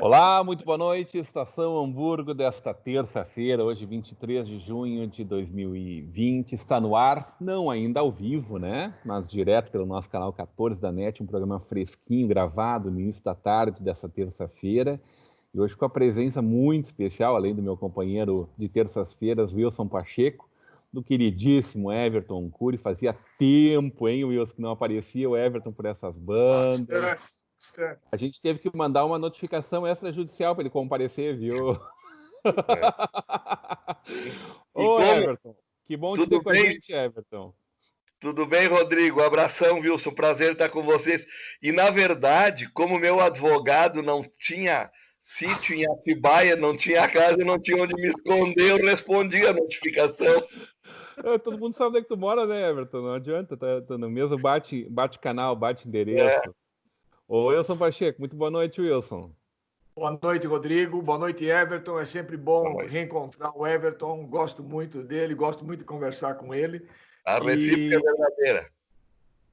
Olá, muito boa noite, Estação Hamburgo desta terça-feira, hoje 23 de junho de 2020, está no ar, não ainda ao vivo, né, mas direto pelo nosso canal 14 da NET, um programa fresquinho, gravado no início da tarde dessa terça-feira, e hoje com a presença muito especial, além do meu companheiro de terças-feiras, Wilson Pacheco, do queridíssimo Everton Cury. Fazia tempo, hein, Wilson, que não aparecia o Everton por essas bandas. A gente teve que mandar uma notificação extrajudicial para ele comparecer, viu? Ô, Everton, que bom te ter com a gente, Everton. Tudo bem, Rodrigo? Abração, Wilson. Prazer estar com vocês. E, na verdade, como meu advogado não tinha sítio em Atibaia, não tinha casa, não tinha onde me esconder, eu respondi a notificação. Todo mundo sabe onde é que tu mora, né, Everton? Não adianta, tá no mesmo bate-canal, bate-endereço. Ô, Wilson Pacheco, muito boa noite, Wilson. Boa noite, Rodrigo. Boa noite, Everton. É sempre bom reencontrar o Everton. Gosto muito dele, gosto muito de conversar com ele. A recíproca é verdadeira.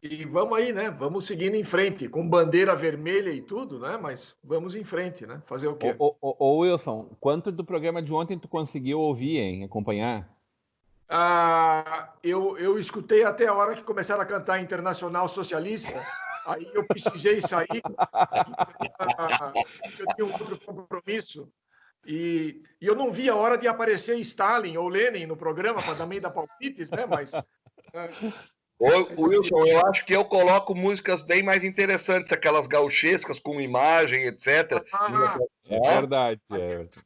E vamos aí, né? Vamos seguindo em frente, com bandeira vermelha e tudo, né? Mas vamos em frente, né? Fazer o quê? Ô Wilson, quanto do programa de ontem tu conseguiu ouvir, hein? Acompanhar? Eu escutei até a hora que começaram a cantar Internacional Socialista. Aí eu precisei sair, eu tinha um outro compromisso. E eu não vi a hora de aparecer Stalin ou Lenin no programa para também dar palpites, né? Mas. Wilson, eu acho que eu coloco músicas bem mais interessantes, aquelas gauchescas com imagem, etc. É verdade, Aliás,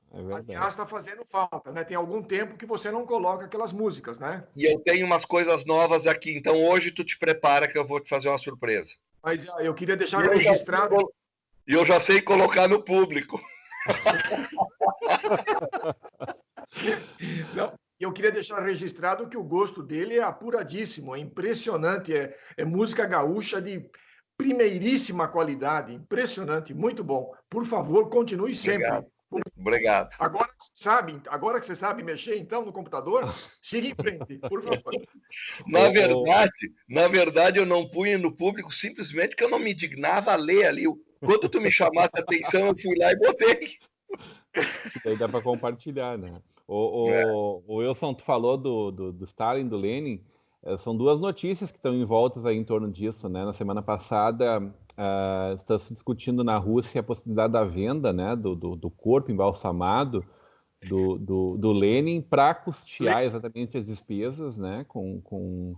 está fazendo falta, né? Tem algum tempo que você não coloca aquelas músicas, né? E eu tenho umas coisas novas aqui, então hoje tu te prepara que eu vou te fazer uma surpresa. Mas eu queria deixar registrado. E eu já sei colocar no público. Não, eu queria deixar registrado que o gosto dele é apuradíssimo, é impressionante, é música gaúcha de primeiríssima qualidade, impressionante, muito bom. Por favor, continue sempre. Obrigado. Agora que você sabe mexer então no computador, siga em frente, por favor. Na verdade, eu não punha no público simplesmente porque eu não me dignava a ler ali. Quando tu me chamasse a atenção, eu fui lá e botei. Daí dá para compartilhar, né? O Wilson, tu falou do Stalin, do Lenin. São duas notícias que estão envoltas aí em torno disso, né? Na semana passada está se discutindo na Rússia a possibilidade da venda, né, do corpo embalsamado do Lenin para custear exatamente as despesas, né, com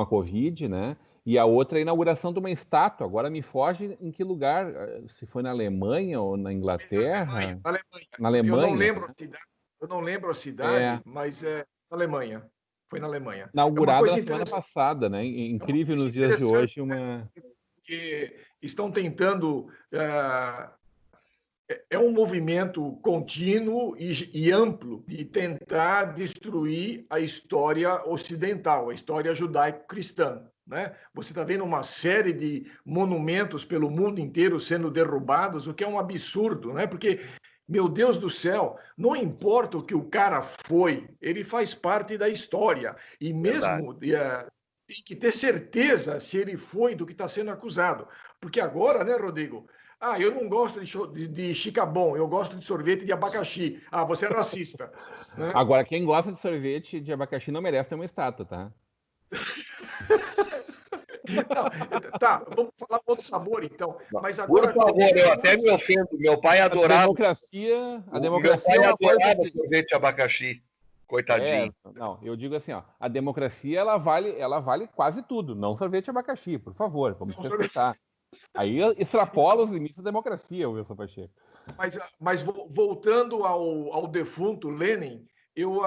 a Covid, né? E a outra é a inauguração de uma estátua. Agora me foge em que lugar, se foi na Alemanha ou na Inglaterra. Na Alemanha. Eu não lembro a cidade, mas é na Alemanha. Foi na Alemanha. Inaugurada na semana passada, né? Incrível nos dias de hoje. Que estão tentando. É um movimento contínuo e amplo de tentar destruir a história ocidental, a história judaico-cristã. Né? Você está vendo uma série de monumentos pelo mundo inteiro sendo derrubados, o que é um absurdo, né? Porque, meu Deus do céu, não importa o que o cara foi, ele faz parte da história. E mesmo tem que ter certeza se ele foi do que está sendo acusado. Porque agora, né, Rodrigo? Eu não gosto de chicabon, eu gosto de sorvete de abacaxi. Você é racista. Né? Agora, quem gosta de sorvete de abacaxi não merece ter uma estátua, tá? Não, tá, vamos falar outro sabor, então. Mas agora, por favor, eu até me ofendo. Meu pai adorava. A democracia é uma coisa que... sorvete de abacaxi. Coitadinho. Não, eu digo assim, ó, a democracia ela vale quase tudo, não sorvete de abacaxi, por favor, vamos respeitar. Aí extrapola os limites da democracia, Wilson Pacheco. Mas voltando ao defunto Lenin, eu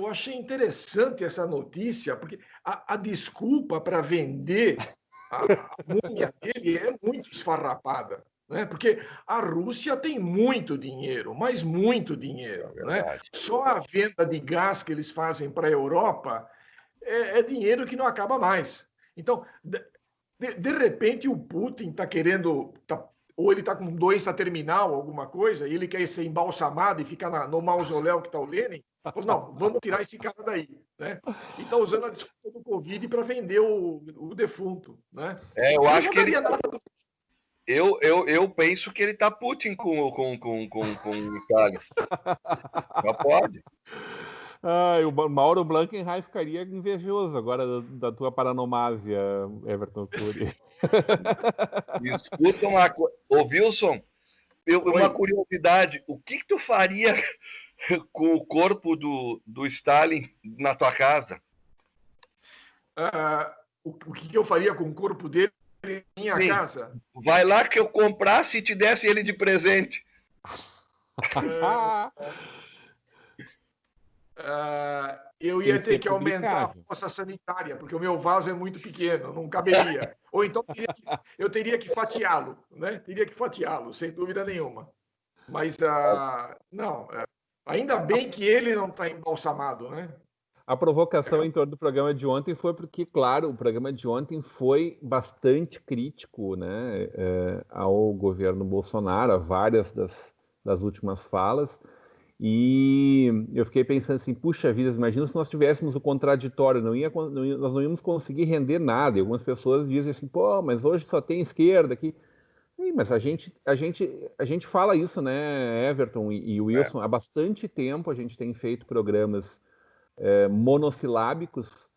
achei interessante essa notícia, porque a desculpa para vender a múmia dele é muito esfarrapada. Né? Porque a Rússia tem muito dinheiro, mas muito dinheiro. Né? Só a venda de gás que eles fazem para a Europa é dinheiro que não acaba mais. Então, de repente, o Putin está querendo, ou ele está com doença terminal, alguma coisa, e ele quer ser embalsamado e ficar no mausoléu que está o Lenin. Falou, não, vamos tirar esse cara daí. Né? E está usando a desculpa do Covid para vender o defunto. Né? Eu acho que ele... Eu penso que ele tá Putin com o Itália. Já pode. O Mauro Blankenheim ficaria invejoso agora da tua paranomásia, Everton Cury. Escuta uma coisa. Ô, Wilson, uma curiosidade. O que tu faria com o corpo do Stalin na tua casa? O que eu faria com o corpo dele em minha casa? Vai lá que eu comprasse e te desse ele de presente. Eu ia ter que aumentar a força sanitária, porque o meu vaso é muito pequeno, não caberia. Ou então eu teria que fatiá-lo, né? Teria que fatiá-lo, sem dúvida nenhuma. Mas não, ainda bem que ele não está embalsamado, né? A provocação em torno do programa de ontem foi porque, claro, o programa de ontem foi bastante crítico, né, ao governo Bolsonaro, a várias das últimas falas, e eu fiquei pensando assim, puxa vida, imagina se nós tivéssemos o contraditório, nós não íamos conseguir render nada, e algumas pessoas dizem assim, pô, mas hoje só tem esquerda aqui. Mas a gente fala isso, né, Everton e Wilson, há bastante tempo a gente tem feito programas monossilábicos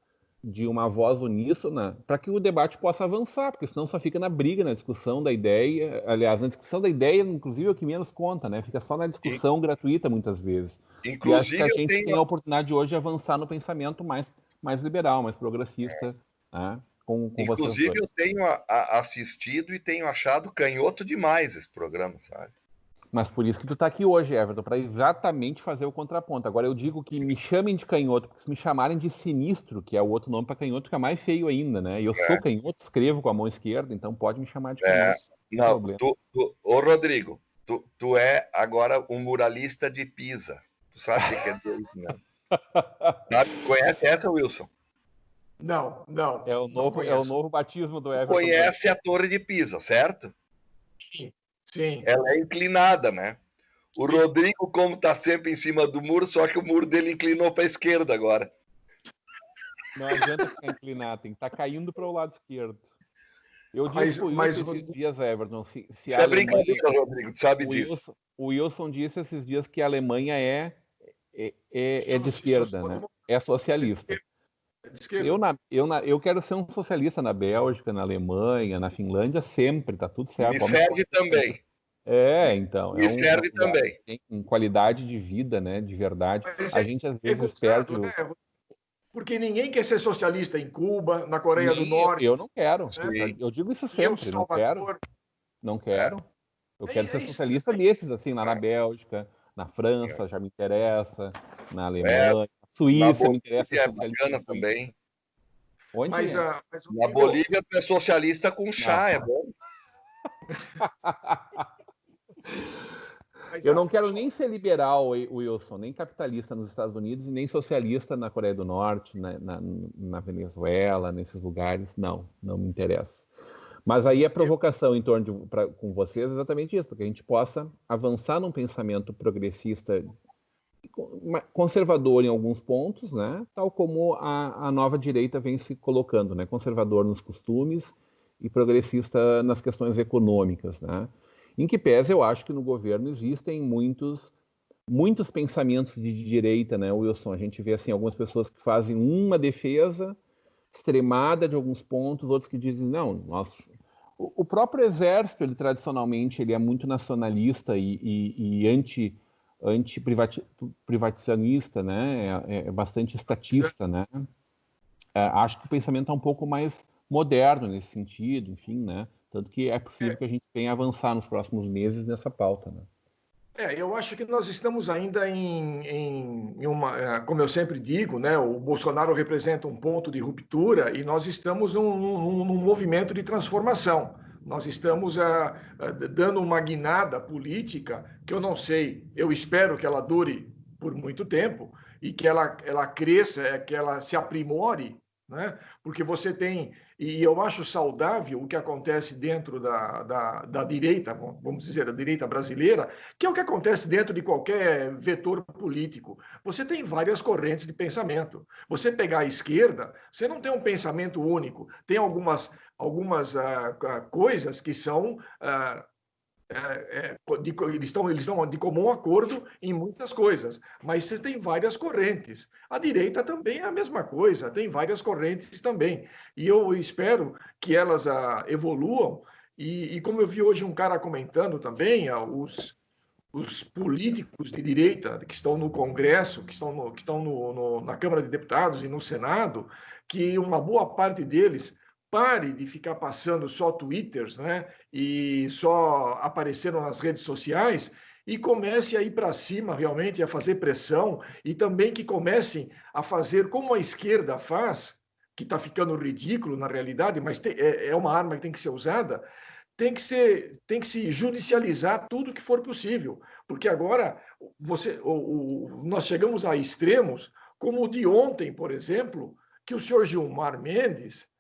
de uma voz uníssona para que o debate possa avançar, porque senão só fica na briga, na discussão da ideia. Aliás, na discussão da ideia, inclusive, é o que menos conta, né? Fica só na discussão gratuita, muitas vezes. Inclusive, e acho que a gente tem a oportunidade hoje de avançar no pensamento mais liberal, mais progressista, né? Com Inclusive, vocês dois. Eu tenho assistido e tenho achado canhoto demais esse programa, sabe? Mas por isso que tu tá aqui hoje, Everton, para exatamente fazer o contraponto. Agora eu digo que me chamem de canhoto, porque se me chamarem de sinistro, que é o outro nome para canhoto, fica mais feio ainda, né? E eu sou canhoto, escrevo com a mão esquerda, então pode me chamar de canhoto. Não, ô Rodrigo, tu é agora um muralista de Pisa. Tu sabe o que quer dizer isso, né? Conhece essa, Wilson? Não. É o novo batismo do Everton. Conhece a Torre de Pisa, certo? Sim. Ela é inclinada, né? O Rodrigo, como está sempre em cima do muro, só que o muro dele inclinou para a esquerda agora. Não adianta ficar inclinado, tem que estar caindo para o lado esquerdo. Eu disse pro Wilson esses dias, Everton, se a Alemanha... brincadeira, Rodrigo, tu sabe disso. O Wilson disse esses dias que a Alemanha é de esquerda, né? É socialista. Eu quero ser um socialista na Bélgica, na Alemanha, na Finlândia, sempre, tá tudo certo. Me serve também. Então. Me serve também. Tem qualidade de vida, né? De verdade. A gente às vezes perde né? Porque ninguém quer ser socialista em Cuba, na Coreia do Norte. Eu não quero. Eu digo isso sempre. Não quero. Eu quero ser socialista desses, assim, lá na Bélgica, na França, já me interessa, na Alemanha, na Suíça, me interessa ser socialista também. Onde mas na Bolívia, tu é socialista com chá, é bom. Eu não quero nem ser liberal, Wilson, nem capitalista nos Estados Unidos e nem socialista na Coreia do Norte, na Venezuela, nesses lugares. Não me interessa. Mas aí a provocação em torno com vocês é exatamente isso, porque a gente possa avançar num pensamento progressista, conservador em alguns pontos, né? Tal como a nova direita vem se colocando, né? Conservador nos costumes e progressista nas questões econômicas, né? Em que pese eu acho que no governo existem muitos pensamentos de direita, né, Wilson? A gente vê assim algumas pessoas que fazem uma defesa extremada de alguns pontos, outros que dizem não, o próprio exército, ele tradicionalmente ele é muito nacionalista e anti-privatizanista, né? É bastante estatista, né? Acho que o pensamento está um pouco mais moderno nesse sentido, enfim, né? Tanto que é possível que a gente venha avançar nos próximos meses nessa pauta, né? Eu acho que nós estamos ainda em uma, como eu sempre digo, né? O Bolsonaro representa um ponto de ruptura e nós estamos num movimento de transformação. Nós estamos dando uma guinada política que eu não sei, eu espero que ela dure por muito tempo e que ela cresça, que ela se aprimore né? Porque você tem, e eu acho saudável o que acontece dentro da direita, vamos dizer, a direita brasileira, que é o que acontece dentro de qualquer vetor político. Você tem várias correntes de pensamento. Você pegar a esquerda, você não tem um pensamento único. Tem algumas coisas que são eles estão de comum acordo em muitas coisas, mas você tem várias correntes. A direita também é a mesma coisa, tem várias correntes também. E eu espero que elas evoluam. E como eu vi hoje um cara comentando também, os políticos de direita que estão no Congresso, que estão na Câmara de Deputados e no Senado, que uma boa parte deles pare de ficar passando só twitters, né, e só apareceram nas redes sociais e comece a ir para cima realmente, a fazer pressão e também que comecem a fazer como a esquerda faz, que está ficando ridículo na realidade, mas é uma arma que tem que ser usada, tem que se judicializar tudo que for possível, porque agora nós chegamos a extremos, como o de ontem, por exemplo, que o senhor Gilmar Mendes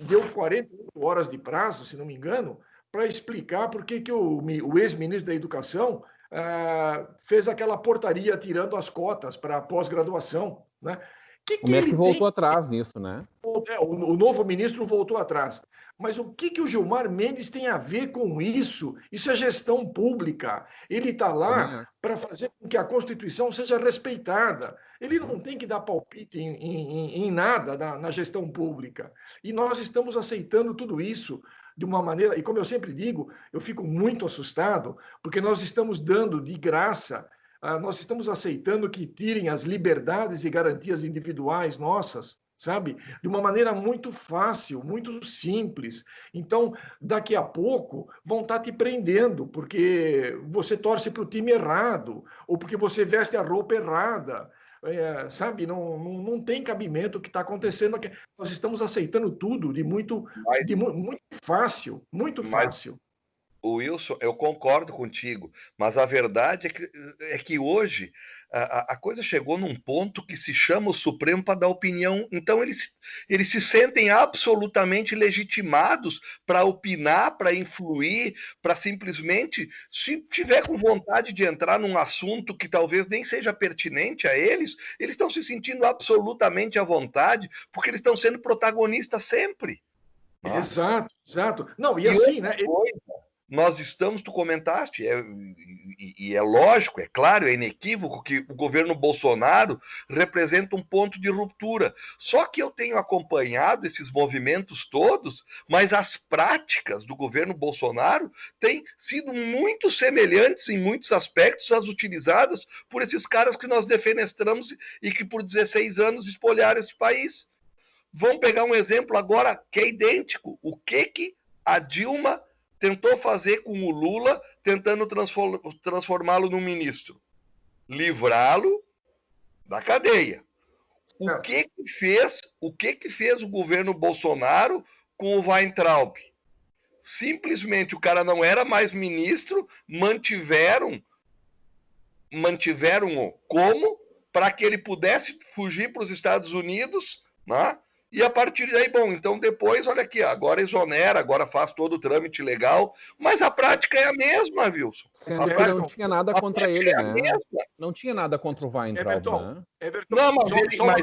deu 48 horas de prazo, se não me engano, para explicar por que o ex-ministro da Educação fez aquela portaria tirando as cotas para pós-graduação, né? O MEC voltou atrás nisso, né? O novo ministro voltou atrás. Mas o que o Gilmar Mendes tem a ver com isso? Isso é gestão pública. Ele está lá para fazer com que a Constituição seja respeitada. Ele não tem que dar palpite em nada na gestão pública. E nós estamos aceitando tudo isso de uma maneira. E como eu sempre digo, eu fico muito assustado, porque nós estamos dando de graça. Nós estamos aceitando que tirem as liberdades e garantias individuais nossas, sabe? De uma maneira muito fácil, muito simples. Então, daqui a pouco, vão estar te prendendo, porque você torce para o time errado, ou porque você veste a roupa errada. Sabe? Não tem cabimento o que está acontecendo aqui. Nós estamos aceitando tudo muito fácil, muito fácil. Wilson, eu concordo contigo, mas a verdade é que hoje a coisa chegou num ponto que se chama o Supremo para dar opinião. Então, eles se sentem absolutamente legitimados para opinar, para influir, para simplesmente, se tiver com vontade de entrar num assunto que talvez nem seja pertinente a eles estão se sentindo absolutamente à vontade, porque eles estão sendo protagonistas sempre. Exato, exato. Não, e assim, né? Nós estamos, tu comentaste, e é lógico, é claro, é inequívoco que o governo Bolsonaro representa um ponto de ruptura. Só que eu tenho acompanhado esses movimentos todos, mas as práticas do governo Bolsonaro têm sido muito semelhantes em muitos aspectos às utilizadas por esses caras que nós defenestramos e que por 16 anos espolharam esse país. Vamos pegar um exemplo agora que é idêntico. O que a Dilma tentou fazer com o Lula, tentando transformá-lo num ministro? Livrá-lo da cadeia. O que fez o governo Bolsonaro com o Weintraub? Simplesmente o cara não era mais ministro, mantiveram como para que ele pudesse fugir para os Estados Unidos, né? E a partir daí, bom, então depois, olha aqui, agora exonera, agora faz todo o trâmite legal, mas a prática é a mesma, Wilson. Não tinha nada contra ele, né? Não tinha nada contra o Weintraub, né? Não, mas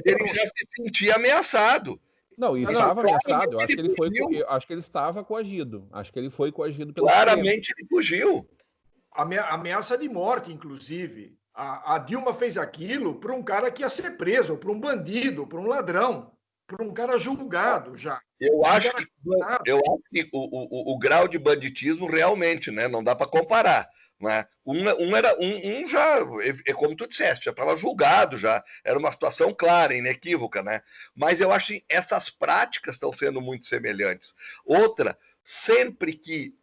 ele já se sentia ameaçado. Não, e estava ameaçado. Eu acho que ele estava coagido. Acho que ele foi coagido pelo Claramente ele fugiu. Ameaça de morte, inclusive. A Dilma fez aquilo para um cara que ia ser preso, para um bandido, para um ladrão, para um cara julgado já. Eu acho que o grau de banditismo realmente, né, não dá para comparar. Né? Um já, é como tu disseste, já estava julgado, já era uma situação clara, inequívoca, né? Mas eu acho que essas práticas estão sendo muito semelhantes. Outra, sempre que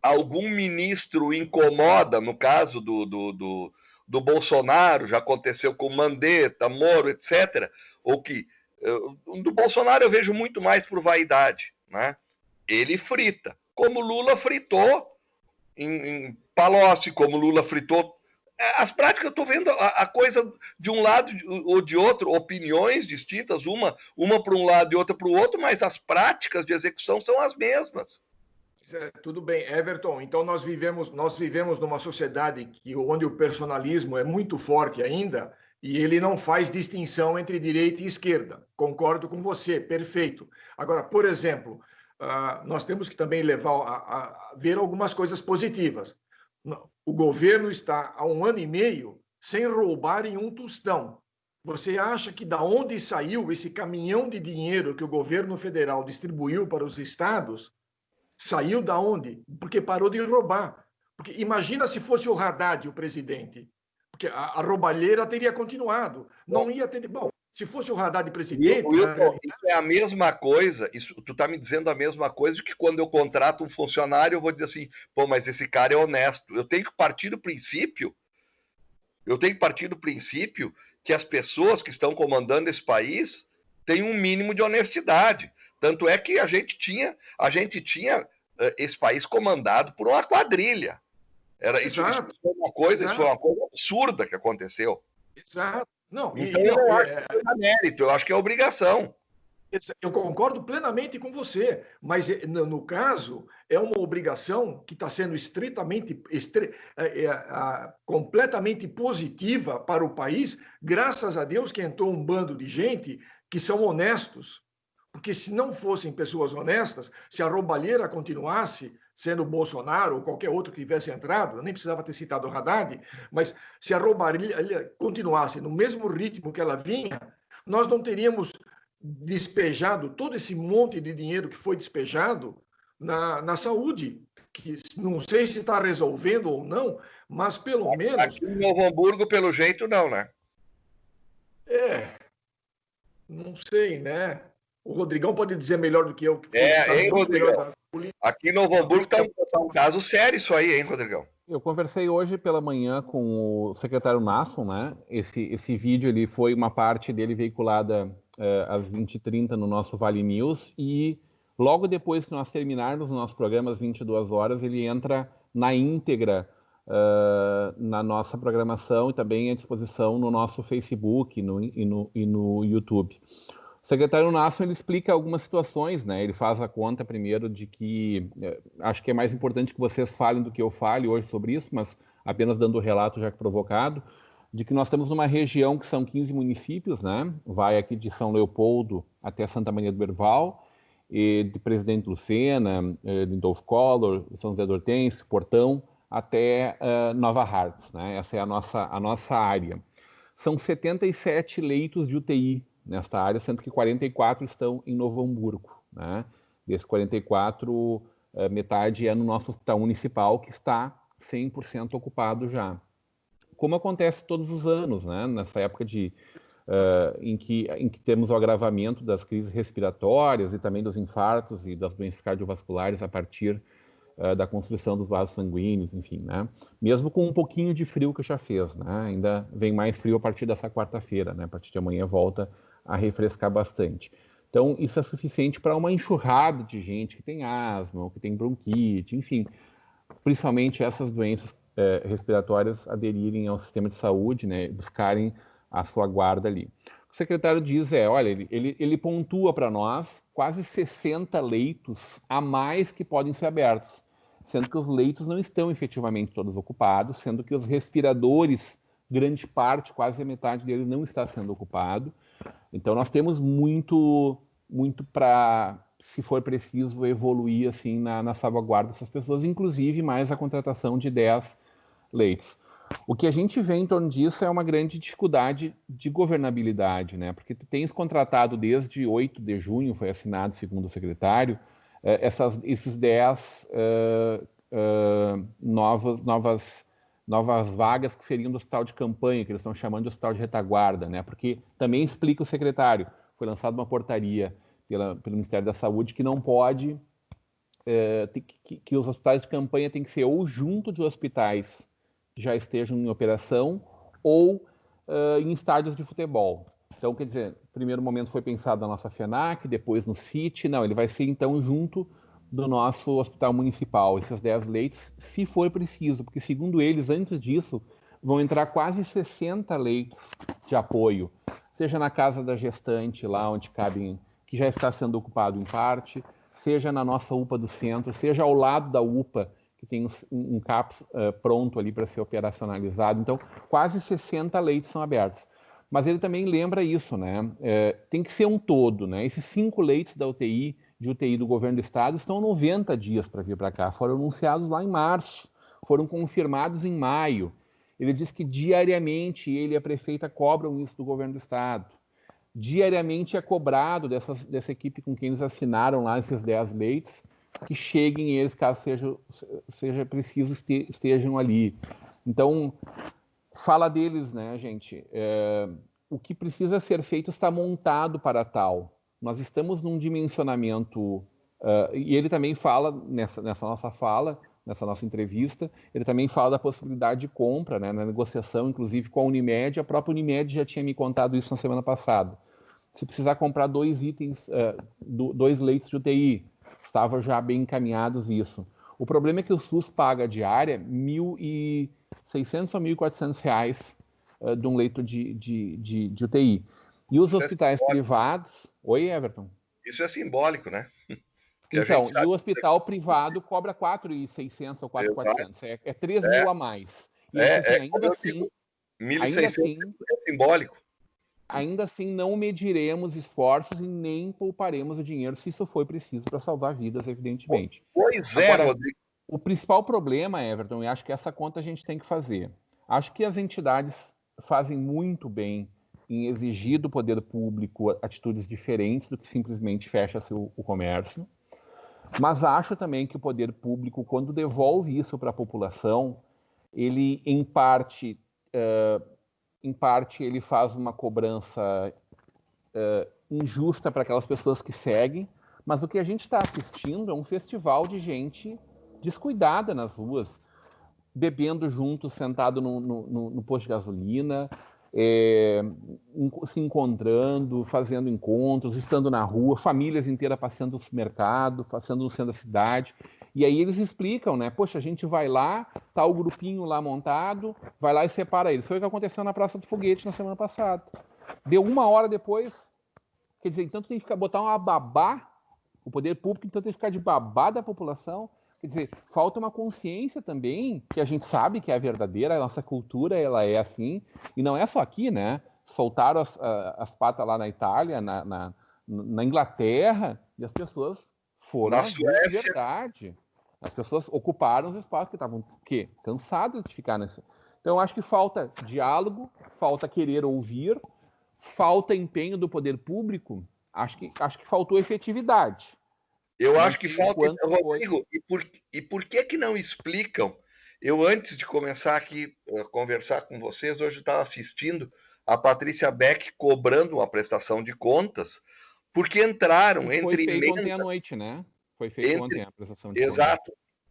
algum ministro incomoda, no caso do Bolsonaro, já aconteceu com Mandetta, Moro, etc., ou que do Bolsonaro eu vejo muito mais por vaidade, né? Ele frita, como Lula fritou em Palocci, como Lula fritou As práticas, eu estou vendo a coisa de um lado ou de outro, opiniões distintas, uma para um lado e outra para o outro, mas as práticas de execução são as mesmas. Tudo bem, Everton. Então nós vivemos numa sociedade onde o personalismo é muito forte ainda e ele não faz distinção entre direita e esquerda. Concordo com você, perfeito. Agora, por exemplo, nós temos que também levar a ver algumas coisas positivas. O governo está há 1 ano e meio sem roubar em um tostão. Você acha que da onde saiu esse caminhão de dinheiro que o governo federal distribuiu para os estados? Saiu da onde? Porque parou de roubar. Porque imagina se fosse o Haddad o presidente. Porque a roubalheira teria continuado. Não ia ter. Bom, se fosse o Haddad presidente. Wilton, isso é a mesma coisa. Tu está me dizendo a mesma coisa que quando eu contrato um funcionário, eu vou dizer assim: pô, mas esse cara é honesto. Eu tenho que partir do princípio. Que as pessoas que estão comandando esse país têm um mínimo de honestidade. Tanto é que a gente tinha esse país comandado por uma quadrilha. Isso foi uma coisa absurda que aconteceu. Exato. Não, então eu não acho que é mérito, eu acho que é obrigação. Eu concordo plenamente com você, mas no caso é uma obrigação que está sendo completamente positiva para o país, graças a Deus que entrou um bando de gente que são honestos. Porque se não fossem pessoas honestas, se a roubalheira continuasse sendo o Bolsonaro ou qualquer outro que tivesse entrado, eu nem precisava ter citado o Haddad, mas se a roubalheira continuasse no mesmo ritmo que ela vinha, nós não teríamos despejado todo esse monte de dinheiro que foi despejado na saúde, que não sei se está resolvendo ou não, mas pelo menos... Aqui em Novo Hamburgo, pelo jeito, não, né? Não sei, né? O Rodrigão pode dizer melhor do que eu. Rodrigão? Aqui em Novo Hamburgo está um caso sério isso aí, hein, Rodrigão? Eu conversei hoje pela manhã com o secretário Nasson, né? Esse vídeo ele foi uma parte dele veiculada às 20h30 no nosso Vale News e logo depois que nós terminarmos o nosso programa às 22 horas, ele entra na íntegra na nossa programação e também à disposição no nosso Facebook e no YouTube. O secretário Nasson ele explica algumas situações, né? Ele faz a conta primeiro de que acho que é mais importante que vocês falem do que eu fale hoje sobre isso, mas apenas dando o relato já provocado, de que nós estamos numa região que são 15 municípios, né? Vai aqui de São Leopoldo até Santa Maria do Herval, de Presidente Lucena, de Adolfo Collor, São José do Hortêncio, Portão, até Nova Hartz, né? Essa é a nossa área. São 77 leitos de UTI nesta área, sendo que 44 estão em Novo Hamburgo, né? Desses 44, metade é no nosso hospital municipal, que está 100% ocupado já. Como acontece todos os anos, né? Nessa época em que temos o agravamento das crises respiratórias e também dos infartos e das doenças cardiovasculares a partir da construção dos vasos sanguíneos, enfim, né? Mesmo com um pouquinho de frio que já fez, né? Ainda vem mais frio a partir dessa quarta-feira, né? A partir de amanhã volta a refrescar bastante. Então, isso é suficiente para uma enxurrada de gente que tem asma, ou que tem bronquite, enfim, principalmente essas doenças respiratórias aderirem ao sistema de saúde, né? Buscarem a sua guarda ali. O secretário diz, olha, ele pontua para nós quase 60 leitos a mais que podem ser abertos, sendo que os leitos não estão efetivamente todos ocupados, sendo que os respiradores, grande parte, quase a metade deles não está sendo ocupado. Então, nós temos muito para, se for preciso, evoluir assim, na salvaguarda dessas pessoas, inclusive mais a contratação de 10 leitos. O que a gente vê em torno disso é uma grande dificuldade de governabilidade, né? Porque tu tens contratado desde 8 de junho, foi assinado, segundo o secretário, esses 10 novas vagas que seriam do hospital de campanha, que eles estão chamando de hospital de retaguarda, né? Porque também explica o secretário, foi lançada uma portaria pelo Ministério da Saúde que não pode, que os hospitais de campanha têm que ser ou junto de hospitais que já estejam em operação ou em estádios de futebol. Então, quer dizer, no primeiro momento foi pensado na nossa FENAC, depois no CIT, não, ele vai ser então junto do nosso hospital municipal, esses 10 leitos, se for preciso, porque segundo eles, antes disso, vão entrar quase 60 leitos de apoio, seja na casa da gestante, lá onde cabem, que já está sendo ocupado em parte, seja na nossa UPA do centro, seja ao lado da UPA, que tem um CAPS pronto ali para ser operacionalizado. Então, quase 60 leitos são abertos. Mas ele também lembra isso, né? Tem que ser um todo, né? Esses 5 leitos da UTI, de UTI do governo do estado, estão 90 dias para vir para cá. Foram anunciados lá em março, foram confirmados em maio. Ele diz que diariamente ele e a prefeita cobram isso do governo do estado. Diariamente é cobrado dessa equipe com quem eles assinaram lá esses 10 leitos, que cheguem eles, caso seja preciso, estejam ali. Então, fala deles, né, gente? O que precisa ser feito está montado para tal. Nós estamos num dimensionamento, e ele também fala, nessa nossa fala, nessa nossa entrevista, ele também fala da possibilidade de compra, né, na negociação, inclusive com a Unimed. A própria Unimed já tinha me contado isso na semana passada. Se precisar comprar 2 itens, 2 leitos de UTI, estava já bem encaminhados isso. O problema é que o SUS paga a diária R$ 1.600 ou R$ 1.400 de um leito de UTI. E os hospitais privados... Oi, Everton? Isso é simbólico, né? Então, e o hospital privado cobra 4.600 ou 4.400, é 3 mil a mais. E ainda assim, 1.600 é simbólico. Ainda assim, não mediremos esforços e nem pouparemos o dinheiro se isso for preciso para salvar vidas, evidentemente. Pois é, Rodrigo. O principal problema, Everton, e acho que essa conta a gente tem que fazer. Acho que as entidades fazem muito bem em exigir do poder público atitudes diferentes do que simplesmente fecha-se o comércio. Mas acho também que o poder público, quando devolve isso para a população, ele, em parte, ele faz uma cobrança injusta para aquelas pessoas que seguem, mas o que a gente está assistindo é um festival de gente descuidada nas ruas, bebendo juntos, sentado no posto de gasolina, se encontrando, fazendo encontros, estando na rua, famílias inteiras passeando no supermercado, passeando no centro da cidade. E aí eles explicam, né? Poxa, a gente vai lá, tá o grupinho lá montado, vai lá e separa eles. Foi o que aconteceu na Praça do Foguete na semana passada. Deu 1 hora depois, quer dizer, então tem que botar uma babá, o poder público então tem que ficar de babá da população. Quer dizer, falta uma consciência também, que a gente sabe que é a verdadeira, a nossa cultura ela é assim, e não é só aqui, né? Soltaram as patas lá na Itália, na Inglaterra, e as pessoas foram às ruas de verdade. As pessoas ocuparam os espaços que estavam cansadas de ficar nesse. Então, acho que falta diálogo, falta querer ouvir, falta empenho do poder público, acho que faltou efetividade. Eu acho que falta, Rodrigo, e por que não explicam? Eu, antes de começar aqui a conversar com vocês, hoje eu estava assistindo a Patrícia Beck cobrando uma prestação de contas, porque entraram entre emendas... Foi feito ontem à noite, né? Foi feito ontem a prestação de contas.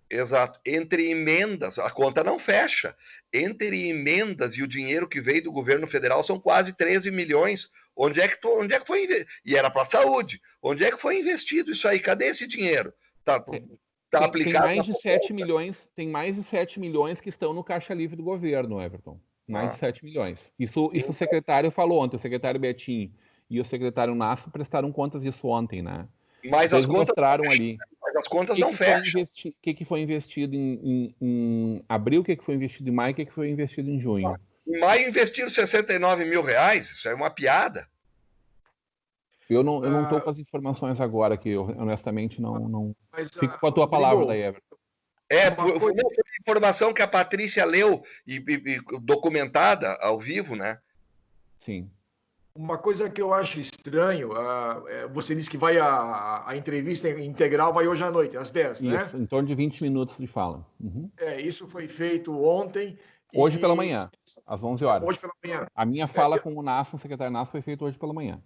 Exato. Entre emendas, a conta não fecha. Entre emendas e o dinheiro que veio do governo federal são quase 13 milhões. Onde é que foi investido? E era para a saúde. Onde é que foi investido isso aí? Cadê esse dinheiro? Tá aplicado. Tem mais de 7 milhões, tem mais de 7 milhões que estão no caixa livre do governo, Everton. Mais de 7 milhões. Isso o secretário falou ontem, o secretário Betinho e o secretário Nasso prestaram contas disso ontem, né? Mas eles mostraram ali. Mas as contas não fecham. O que foi investido em abril, o que foi investido em maio, o que foi investido em junho? Em maio investiram 69 mil reais, isso é uma piada. Eu não estou com as informações agora, que eu honestamente não fico com a tua palavra daí, Everton. Foi uma informação que a Patrícia leu e documentada ao vivo, né? Sim. Uma coisa que eu acho estranho, você disse que vai a entrevista integral vai hoje à noite, às 10, né? Isso, em torno de 20 minutos de fala. Uhum. Isso foi feito ontem. Hoje pela manhã, às 11 horas. Hoje pela manhã. A minha fala com o Nasso, o secretário Nasso, foi feita hoje pela manhã.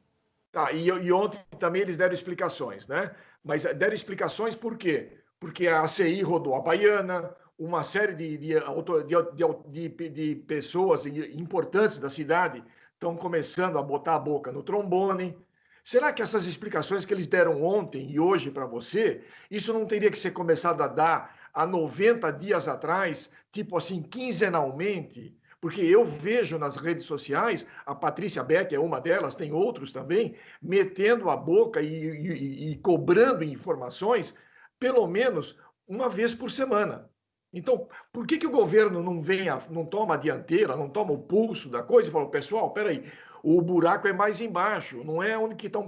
Tá, e ontem também eles deram explicações, né? Mas deram explicações por quê? Porque a ACI rodou a Baiana, uma série de pessoas importantes da cidade estão começando a botar a boca no trombone. Será que essas explicações que eles deram ontem e hoje para você, isso não teria que ser começado a dar há 90 dias atrás, tipo assim, quinzenalmente? Porque eu vejo nas redes sociais, a Patrícia Beck é uma delas, tem outros também, metendo a boca e cobrando informações, pelo menos uma vez por semana. Então, por que o governo não toma a dianteira, não toma o pulso da coisa e fala, pessoal, peraí, o buraco é mais embaixo, não é onde estão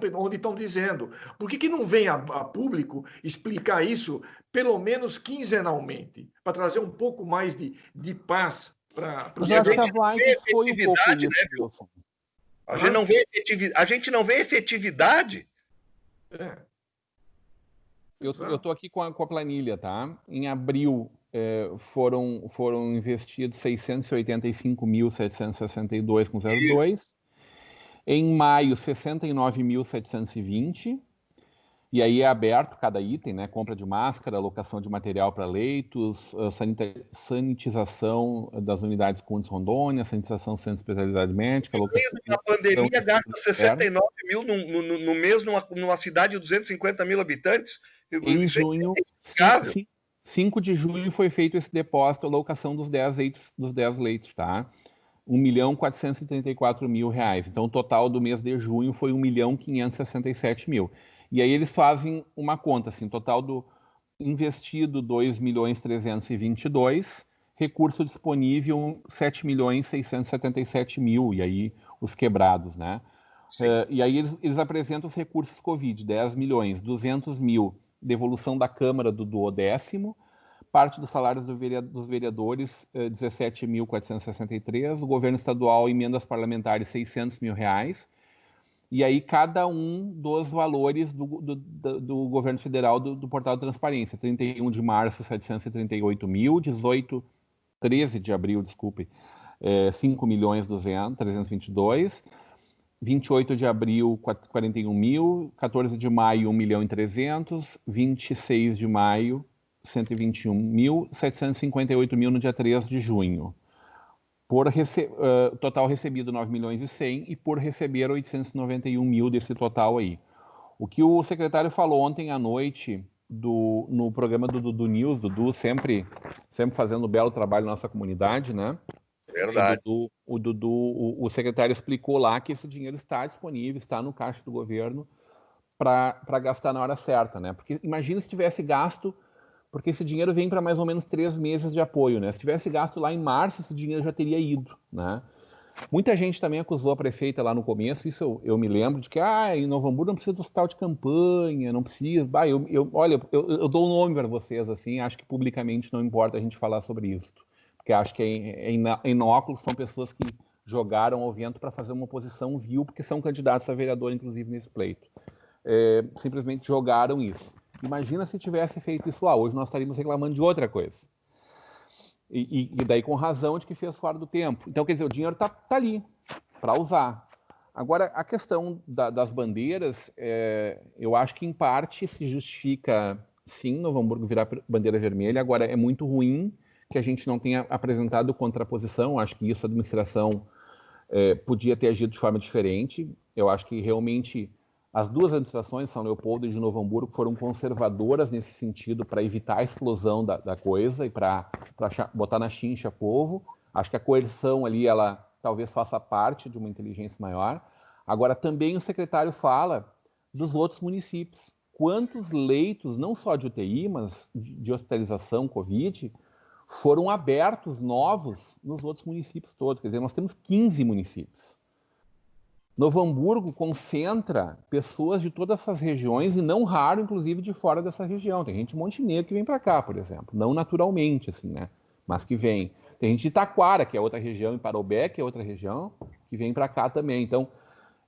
dizendo. Por que não vem a público explicar isso, pelo menos quinzenalmente, para trazer um pouco mais de paz para Mas os eu acho que cidadãos? as lives foi um pouco isso, Wilson. A gente não vê efetividade. Eu estou aqui com a planilha, tá? Em abril foram investidos 685.762,02. Em maio, 69.720. E aí é aberto cada item, né? Compra de máscara, alocação de material para leitos, sanitização das unidades Cundes Rondônia, sanitização do centro de especialidade médica, alocação... A pandemia gasta 69 mil no mês numa cidade de 250 mil habitantes. Em junho, 5 de junho foi feito esse depósito, alocação dos 10 leitos, tá? R$1.434.000. Então, o total do mês de junho foi 1.567.000. E aí eles fazem uma conta, assim, total do investido 2.322.000, recurso disponível 7.677.000, e aí os quebrados, né? E aí eles apresentam os recursos Covid, 10 milhões, 200 mil, devolução da Câmara do 10º, parte dos salários dos vereadores, 17.463, o governo estadual, emendas parlamentares, 600 mil reais, e aí cada um dos valores do governo federal do portal de transparência, 31 de março, 738 mil, 13 de abril, desculpe, 5.322.000, 28 de abril, 41 mil, 14 de maio, 1.300.000, 26 de maio, 121.000, 758.000 no dia 3 de junho. Total recebido 9.100.000 e por receber 891.000 desse total aí. O que o secretário falou ontem à noite no programa do Dudu News, Dudu sempre fazendo um belo trabalho na nossa comunidade, né? Verdade. O secretário explicou lá que esse dinheiro está disponível, está no caixa do governo para gastar na hora certa, né? Porque imagina se tivesse gasto, porque esse dinheiro vem para mais ou menos 3 meses de apoio, né? Se tivesse gasto lá em março, esse dinheiro já teria ido, né? Muita gente também acusou a prefeita lá no começo, isso eu me lembro, de que em Novo Hamburgo não precisa do hospital de campanha, não precisa. Olha, eu dou o nome para vocês, assim, acho que publicamente não importa a gente falar sobre isso. Porque acho que é inóculo, são pessoas que jogaram ao vento para fazer uma oposição vil, porque são candidatos a vereador, inclusive, nesse pleito. Simplesmente jogaram isso. Imagina se tivesse feito isso lá, hoje nós estaríamos reclamando de outra coisa. E daí com razão de que fez fora do tempo. Então, quer dizer, o dinheiro está ali para usar. Agora, a questão das bandeiras, eu acho que em parte se justifica, sim, Novo Hamburgo virar bandeira vermelha. Agora, é muito ruim que a gente não tenha apresentado contraposição. Acho que isso a administração podia ter agido de forma diferente. Eu acho que realmente as duas administrações, São Leopoldo e de Novo Hamburgo, foram conservadoras nesse sentido para evitar a explosão da coisa e para botar na chincha o povo. Acho que a coerção ali, ela talvez faça parte de uma inteligência maior. Agora, também o secretário fala dos outros municípios. Quantos leitos, não só de UTI, mas de hospitalização Covid, foram abertos novos nos outros municípios todos. Quer dizer, nós temos 15 municípios. Novo Hamburgo concentra pessoas de todas essas regiões e não raro, inclusive, de fora dessa região. Tem gente de Montenegro que vem para cá, por exemplo. Não naturalmente, assim, né? Mas que vem. Tem gente de Taquara, que é outra região, e Parobé, que é outra região, que vem para cá também. Então,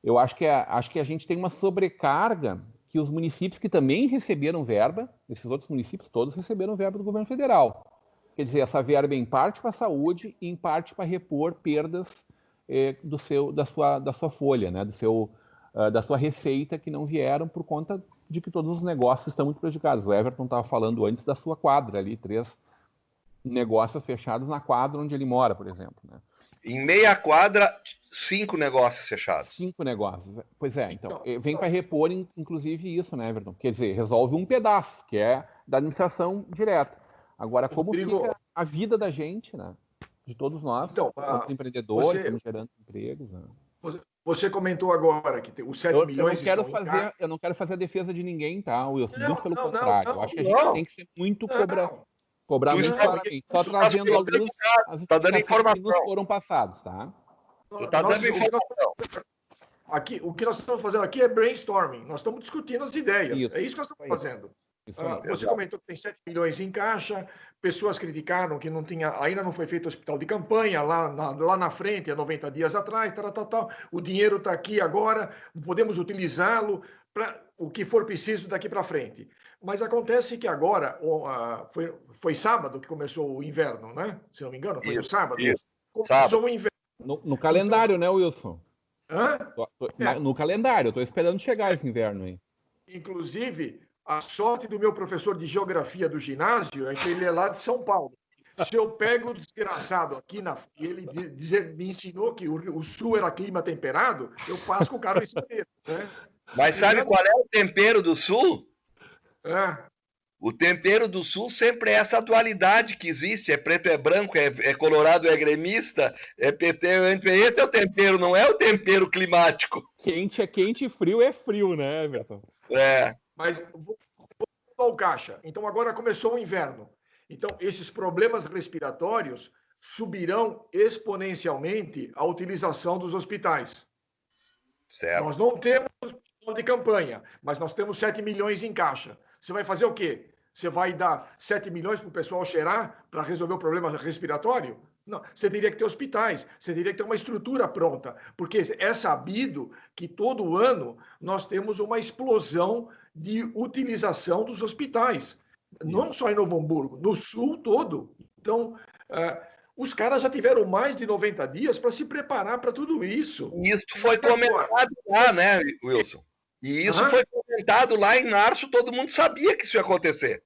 eu acho que a gente tem uma sobrecarga que os municípios que também receberam verba, esses outros municípios todos receberam verba do governo federal. Quer dizer, essa verba é em parte para a saúde e em parte para repor perdas da sua folha, né? Da sua receita que não vieram por conta de que todos os negócios estão muito prejudicados. O Everton estava falando antes da sua quadra ali, 3 negócios fechados na quadra onde ele mora, por exemplo, né? Em meia quadra, 5 negócios fechados. 5 negócios. Pois é, então, vem para repor, inclusive, isso, né, Everton? Quer dizer, resolve um pedaço, que é da administração direta. Agora, como fica a vida da gente, né? de todos nós. Então, somos empreendedores, estamos gerando empregos. Né? Você comentou agora que os 7 milhões estão em caixa. Eu não quero fazer a defesa de ninguém, tá, Wilson? Não, Muito pelo não, contrário. não, eu acho que a não. gente tem que ser muito cobrar muito claramente. Só trazendo à luz as explicações que nos foram passadas, tá? Tu tá dando informação. Aqui, o que nós estamos fazendo aqui é brainstorming. Nós estamos discutindo as ideias. Isso, é isso que nós estamos fazendo. Você Exato. comentou que tem 7 milhões em caixa, pessoas criticaram que não tinha, ainda não foi feito hospital de campanha, lá na frente, há 90 dias atrás, tal. O dinheiro está aqui agora, podemos utilizá-lo para o que for preciso daqui para frente. Mas acontece que agora, foi sábado que começou o inverno, né? Se não me engano, foi no sábado. Começou o inverno. No calendário, né, Wilson? Hã? No calendário, eu estou esperando chegar esse inverno aí. Inclusive, a sorte do meu professor de geografia do ginásio é que ele é lá de São Paulo. Se eu pego o desgraçado aqui, ele me ensinou que o sul era clima temperado, eu passo com o cara em cima dele. Né? Mas sabe qual é o tempero do sul? O tempero do sul sempre é essa dualidade que existe. É preto, é branco, é colorado, é gremista, é PT, esse é o tempero, não é o tempero climático. Quente é quente e frio é frio, né, Everton? Mas vou ao caixa. Então agora começou o inverno. Então esses problemas respiratórios subirão exponencialmente a utilização dos hospitais. Certo. Nós não temos hospital de campanha, mas nós temos 7 milhões em caixa. Você vai fazer o quê? Você vai dar 7 milhões para o pessoal cheirar para resolver o problema respiratório? Não, você teria que ter hospitais, você teria que ter uma estrutura pronta, porque é sabido que todo ano nós temos uma explosão de utilização dos hospitais, não só em Novo Hamburgo, no sul todo. Então, os caras já tiveram mais de 90 dias para se preparar para tudo isso. Isso foi comentado lá, né, Wilson? E isso foi comentado lá em março, todo mundo sabia que isso ia acontecer.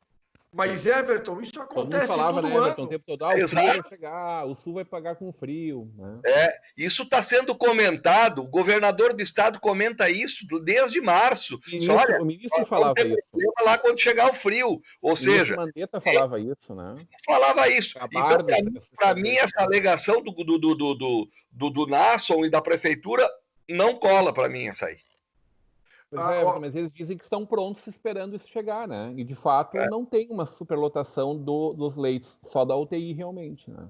Mas, Everton, isso acontece todo mundo falava, todo né, ano. Everton, o tempo todo, o frio vai chegar, o sul vai pagar com frio. Né? Isso está sendo comentado, o governador do estado comenta isso desde março. O ministro falava isso. Lá quando chegar o frio, ou seja... O Mandetta falava isso, né? Falava isso. Então, para mim, essa alegação do Nasson e da prefeitura não cola para mim essa aí. Pois mas eles dizem que estão prontos esperando isso chegar, né? E, de fato, não tem uma superlotação dos leitos, só da UTI, realmente, né?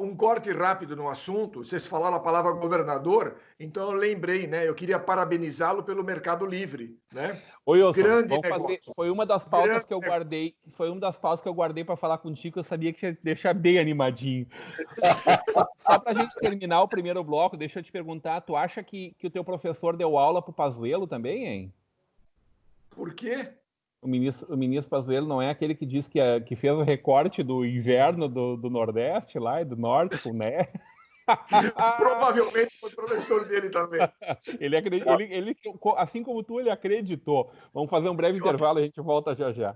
Um corte rápido no assunto, vocês falaram a palavra governador, então eu lembrei, né? Eu queria parabenizá-lo pelo Mercado Livre, né? Oi, Wilson, foi uma das pautas que eu guardei, para falar contigo, eu sabia que ia deixar bem animadinho. Só para a gente terminar o primeiro bloco, deixa eu te perguntar, tu acha que o teu professor deu aula pro Pazuello também, hein? Por quê? O ministro Pazuello não é aquele que diz que fez o recorte do inverno do Nordeste lá e do Norte, né? Provavelmente foi professor dele também. Ele, assim como tu, ele acreditou. Vamos fazer um breve intervalo e a gente volta já já.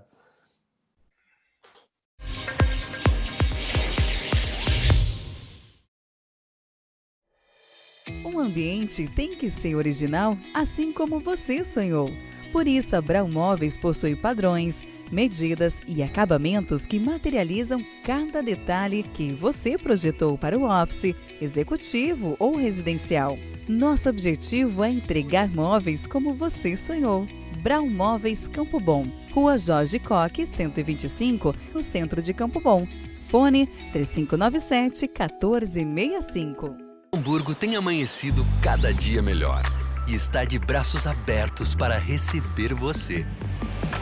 Um ambiente tem que ser original, assim como você sonhou. Por isso, a Brown Móveis possui padrões, medidas e acabamentos que materializam cada detalhe que você projetou para o office, executivo ou residencial. Nosso objetivo é entregar móveis como você sonhou. Brown Móveis Campo Bom, Rua Jorge Coque, 125, no centro de Campo Bom. Fone 3597-1465. Hamburgo tem amanhecido cada dia melhor e está de braços abertos para receber você.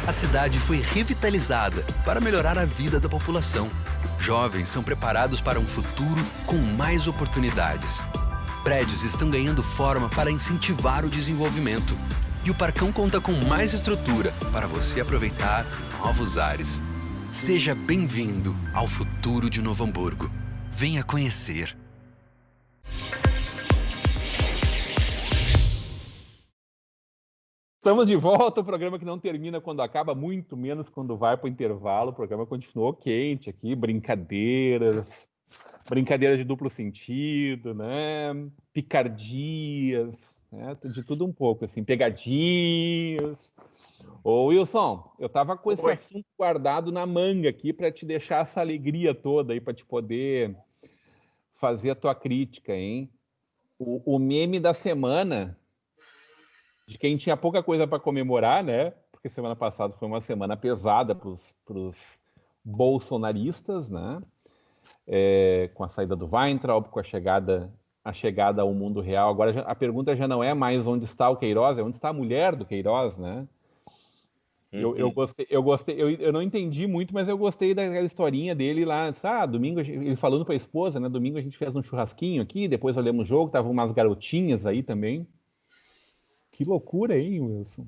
A cidade foi revitalizada para melhorar a vida da população. Jovens são preparados para um futuro com mais oportunidades. Prédios estão ganhando forma para incentivar o desenvolvimento. E o Parcão conta com mais estrutura para você aproveitar novos ares. Seja bem-vindo ao futuro de Novo Hamburgo. Venha conhecer. Estamos de volta, o programa que não termina quando acaba, muito menos quando vai para o intervalo. O programa continuou quente aqui, brincadeiras de duplo sentido, né? Picardias, né? De tudo um pouco, assim, pegadinhas. Ô, Wilson, eu estava com esse assunto guardado na manga aqui para te deixar essa alegria toda aí, para te poder fazer a tua crítica, hein? O meme da semana, de quem tinha pouca coisa para comemorar, né? Porque semana passada foi uma semana pesada para os bolsonaristas, né? Com a saída do Weintraub, com a chegada ao mundo real. Agora a pergunta já não é mais onde está o Queiroz, é onde está a mulher do Queiroz, né? Eu gostei, eu não entendi muito, mas eu gostei daquela historinha dele lá. Domingo, ele falando para a esposa, né? Domingo a gente fez um churrasquinho aqui, depois olhamos o jogo, estavam umas garotinhas aí também. Que loucura, hein, Wilson?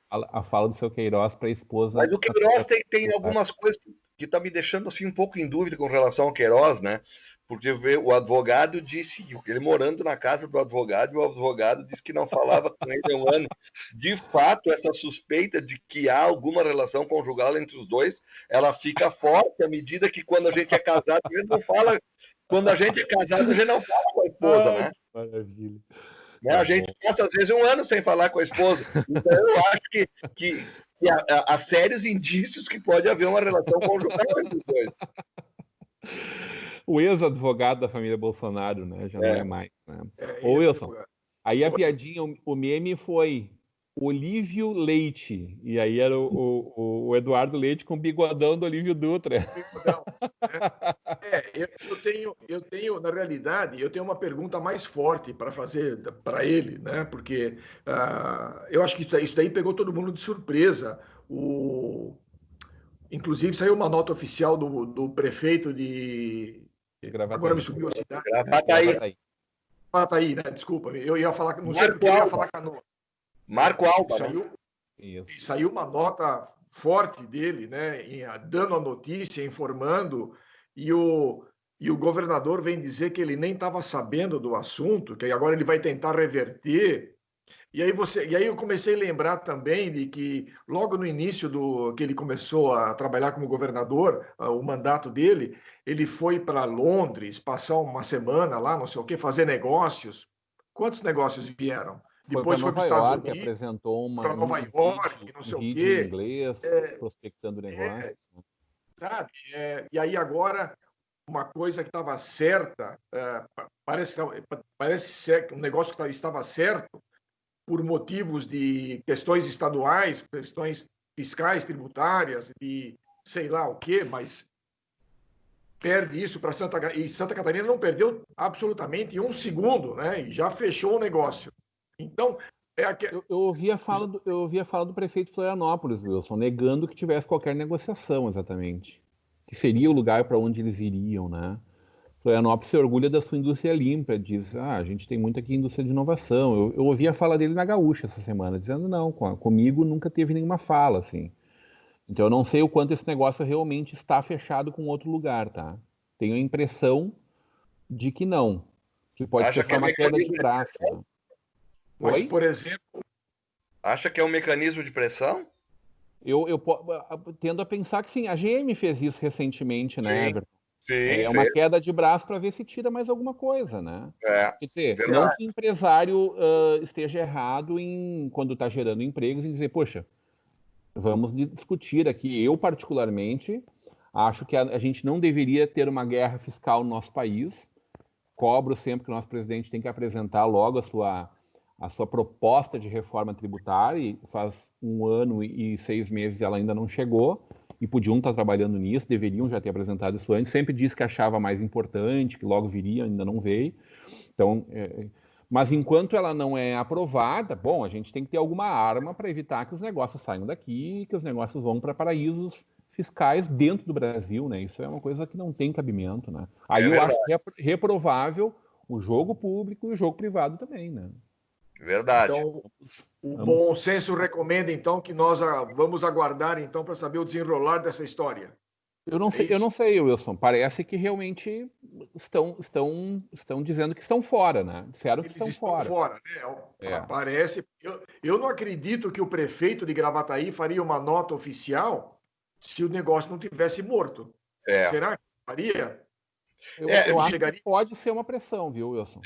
A fala do seu Queiroz para a esposa. Mas o Queiroz tem algumas coisas que tá me deixando assim um pouco em dúvida com relação ao Queiroz, né? Porque o advogado disse, ele morando na casa do advogado, e o advogado disse que não falava com ele há um ano. De fato, essa suspeita de que há alguma relação conjugal entre os dois, ela fica forte à medida que quando a gente é casado, a gente não fala. Quando a gente é casado, a gente não fala com a esposa, né? Maravilha. Né? A gente passa, às vezes, um ano sem falar com a esposa. Então, eu acho que há sérios indícios que pode haver uma relação conjugal entre os dois. O ex-advogado da família Bolsonaro, né? Já não é mais. Né? Ô, Wilson, aí a piadinha, o meme foi Olívio Leite. E aí era o Eduardo Leite com o bigodão do Olívio Dutra. Bigodão, né? Eu tenho, na realidade, eu tenho uma pergunta mais forte para fazer para ele, né? Porque eu acho que isso daí pegou todo mundo de surpresa. Inclusive, saiu uma nota oficial do prefeito de agora me subiu a cidade. Gravataí, né? Desculpa, eu ia falar, não sei porque eu ia falar Canoa. Marco Alba. Saiu uma nota forte dele, né? Dando a notícia, informando, e o governador vem dizer que ele nem estava sabendo do assunto, que agora ele vai tentar reverter. E aí eu comecei a lembrar também de que logo no início que ele começou a trabalhar como governador, o mandato dele, ele foi para Londres, passar uma semana lá, não sei o quê, fazer negócios. Quantos negócios vieram? Depois foi para os Estados Unidos, apresentou para Nova York, não sei o quê. Em inglês, prospectando negócios. Sabe? E aí agora uma coisa que estava certa, parece ser um negócio que estava certo, por motivos de questões estaduais, questões fiscais, tributárias, de sei lá o quê, mas perde isso para Santa Catarina. E Santa Catarina não perdeu absolutamente um segundo, né? E já fechou o negócio. Então, eu ouvi a fala do prefeito de Florianópolis, Wilson, negando que tivesse qualquer negociação, exatamente. Que seria o lugar para onde eles iriam, né? Florianópolis se orgulha da sua indústria limpa, diz, a gente tem muito aqui indústria de inovação. Eu ouvi a fala dele na Gaúcha essa semana, dizendo, não, comigo nunca teve nenhuma fala, assim. Então eu não sei o quanto esse negócio realmente está fechado com outro lugar, tá? Tenho a impressão de que não, que pode ser só uma queda de braço. Né? Mas, por exemplo... Acha que é um mecanismo de pressão? Eu tendo a pensar que sim, a GM fez isso recentemente, né, Everton? Sim, uma queda de braço para ver se tira mais alguma coisa, né? Quer dizer, verdade. Não que o empresário esteja errado quando está gerando empregos, em dizer, poxa, vamos discutir aqui. Eu, particularmente, acho que a gente não deveria ter uma guerra fiscal no nosso país. Cobro sempre que o nosso presidente tem que apresentar logo a sua proposta de reforma tributária, e faz 1 ano e 6 meses ela ainda não chegou. E podiam estar trabalhando nisso, deveriam já ter apresentado isso antes. Sempre disse que achava mais importante, que logo viria, ainda não veio. Então, mas enquanto ela não é aprovada, bom, a gente tem que ter alguma arma para evitar que os negócios saiam daqui, que os negócios vão para paraísos fiscais dentro do Brasil, né? Isso é uma coisa que não tem cabimento, né? Aí eu acho reprovável o jogo público e o jogo privado também, né? Verdade. Então, o bom senso recomenda, então, que nós vamos aguardar, então, para saber o desenrolar dessa história. Eu não sei, Wilson. Parece que realmente estão dizendo que estão fora, né? Disseram que estão fora. Né? Parece. Eu não acredito que o prefeito de Gravataí faria uma nota oficial se o negócio não tivesse morto. Será que faria? Eu acho que pode ser uma pressão, viu, Wilson?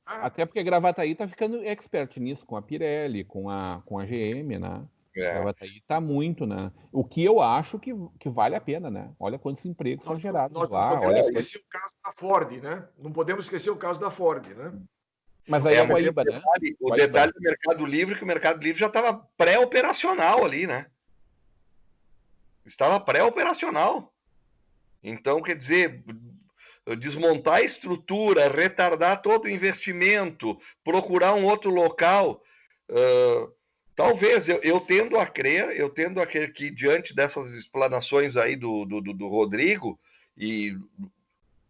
Até porque Gravataí está ficando expert nisso, com a Pirelli, com a GM, né? Gravataí está muito, né? O que eu acho que vale a pena, né? Olha quantos empregos são gerados nós lá. não podemos Olha esquecer o caso da Ford, né? Não podemos esquecer o caso da Ford, né? Mas aí é Guaíba, né? O detalhe do Mercado Livre é que o Mercado Livre já estava pré-operacional ali, né? Estava pré-operacional. Então, quer dizer, desmontar a estrutura, retardar todo o investimento, procurar um outro local. Talvez, eu tendo a crer que diante dessas explanações aí do Rodrigo, e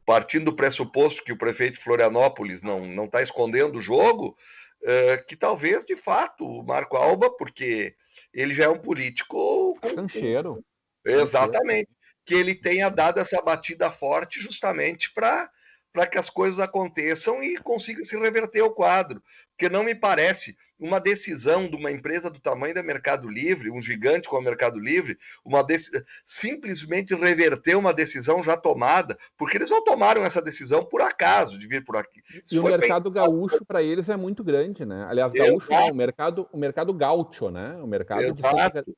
partindo do pressuposto que o prefeito de Florianópolis não está escondendo o jogo, que talvez, de fato, o Marco Alba, porque ele já é um político... Cancheiro. Exatamente. Que ele tenha dado essa batida forte justamente para que as coisas aconteçam e consiga se reverter o quadro. Porque não me parece uma decisão de uma empresa do tamanho da Mercado Livre, um gigante como o Mercado Livre, simplesmente reverter uma decisão já tomada, porque eles não tomaram essa decisão por acaso de vir por aqui. E o mercado gaúcho para eles é muito grande, né? Aliás, gaúcho não, o mercado gaúcho, né? O mercado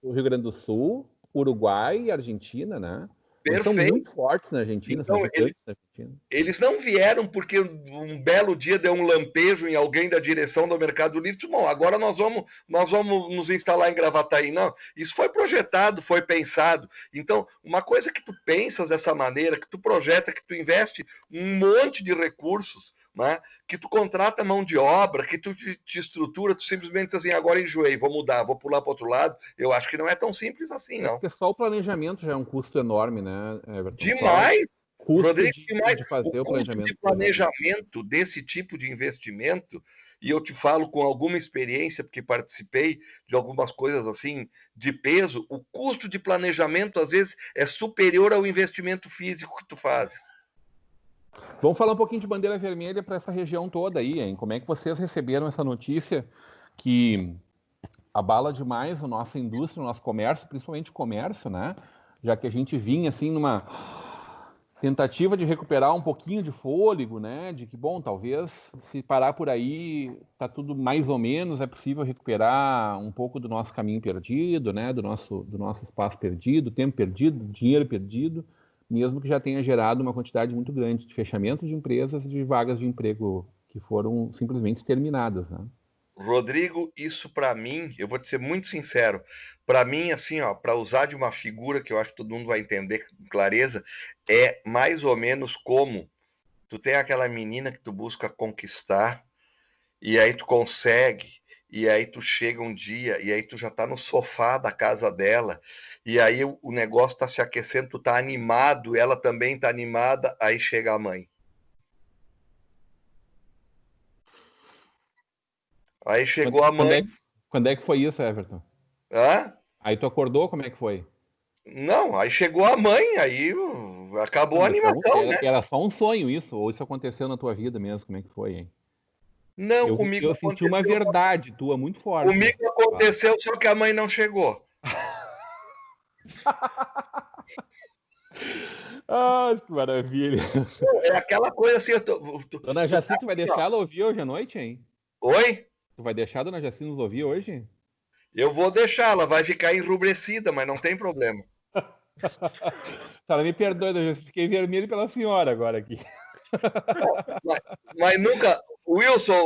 do Rio Grande do Sul, Uruguai e Argentina, né? Eles são muito fortes na Argentina, então, são gigantes na Argentina. Eles não vieram porque um belo dia deu um lampejo em alguém da direção do Mercado Livre. Bom, agora nós vamos nos instalar em Gravataí. Não, isso foi projetado, foi pensado. Então, uma coisa que tu pensas dessa maneira, que tu projeta, que tu investe um monte de recursos, né? Que tu contrata mão de obra, que tu te estrutura, tu simplesmente diz assim, agora enjoei, vou mudar, vou pular para outro lado. Eu acho que não é tão simples assim, não. Porque só o planejamento já é um custo enorme, né, Everton? Demais! Custo Rodrigo, de fazer o planejamento. De planejamento desse tipo de investimento, e eu te falo com alguma experiência, porque participei de algumas coisas assim de peso, o custo de planejamento às vezes é superior ao investimento físico que tu fazes. Vamos falar um pouquinho de bandeira vermelha para essa região toda aí, hein? Como é que vocês receberam essa notícia que abala demais a nossa indústria, o nosso comércio, principalmente o comércio, né? Já que a gente vinha assim numa tentativa de recuperar um pouquinho de fôlego, né? De que, bom, talvez se parar por aí, tá tudo mais ou menos, é possível recuperar um pouco do nosso caminho perdido, né? Do nosso espaço perdido, tempo perdido, dinheiro perdido, mesmo que já tenha gerado uma quantidade muito grande de fechamento de empresas e de vagas de emprego que foram simplesmente exterminadas, né? Rodrigo, isso para mim, eu vou te ser muito sincero, para mim, assim, ó, para usar de uma figura que eu acho que todo mundo vai entender com clareza, é mais ou menos como tu tem aquela menina que tu busca conquistar, e aí tu consegue, e aí tu chega um dia, e aí tu já tá no sofá da casa dela, e aí o negócio tá se aquecendo, tu tá animado, ela também tá animada, aí chega a mãe. Aí chegou a mãe. Quando é que foi isso, Everton? Hã? Aí tu acordou, como é que foi? Não, aí chegou a mãe, aí acabou a animação, né? Era só um sonho isso, ou isso aconteceu na tua vida mesmo, como é que foi, hein? Não, comigo eu senti uma verdade tua muito forte. Comigo aconteceu, só que a mãe não chegou. Ah, que maravilha. É aquela coisa assim, Dona Jaci, tu vai deixar ela ouvir hoje à noite, hein? Oi? Tu vai deixar a Dona Jaci nos ouvir hoje? Eu vou deixar, ela vai ficar enrubescida, mas não tem problema. Ela me perdoe, Dona Jaci, fiquei vermelho pela senhora agora aqui. Mas nunca, Wilson,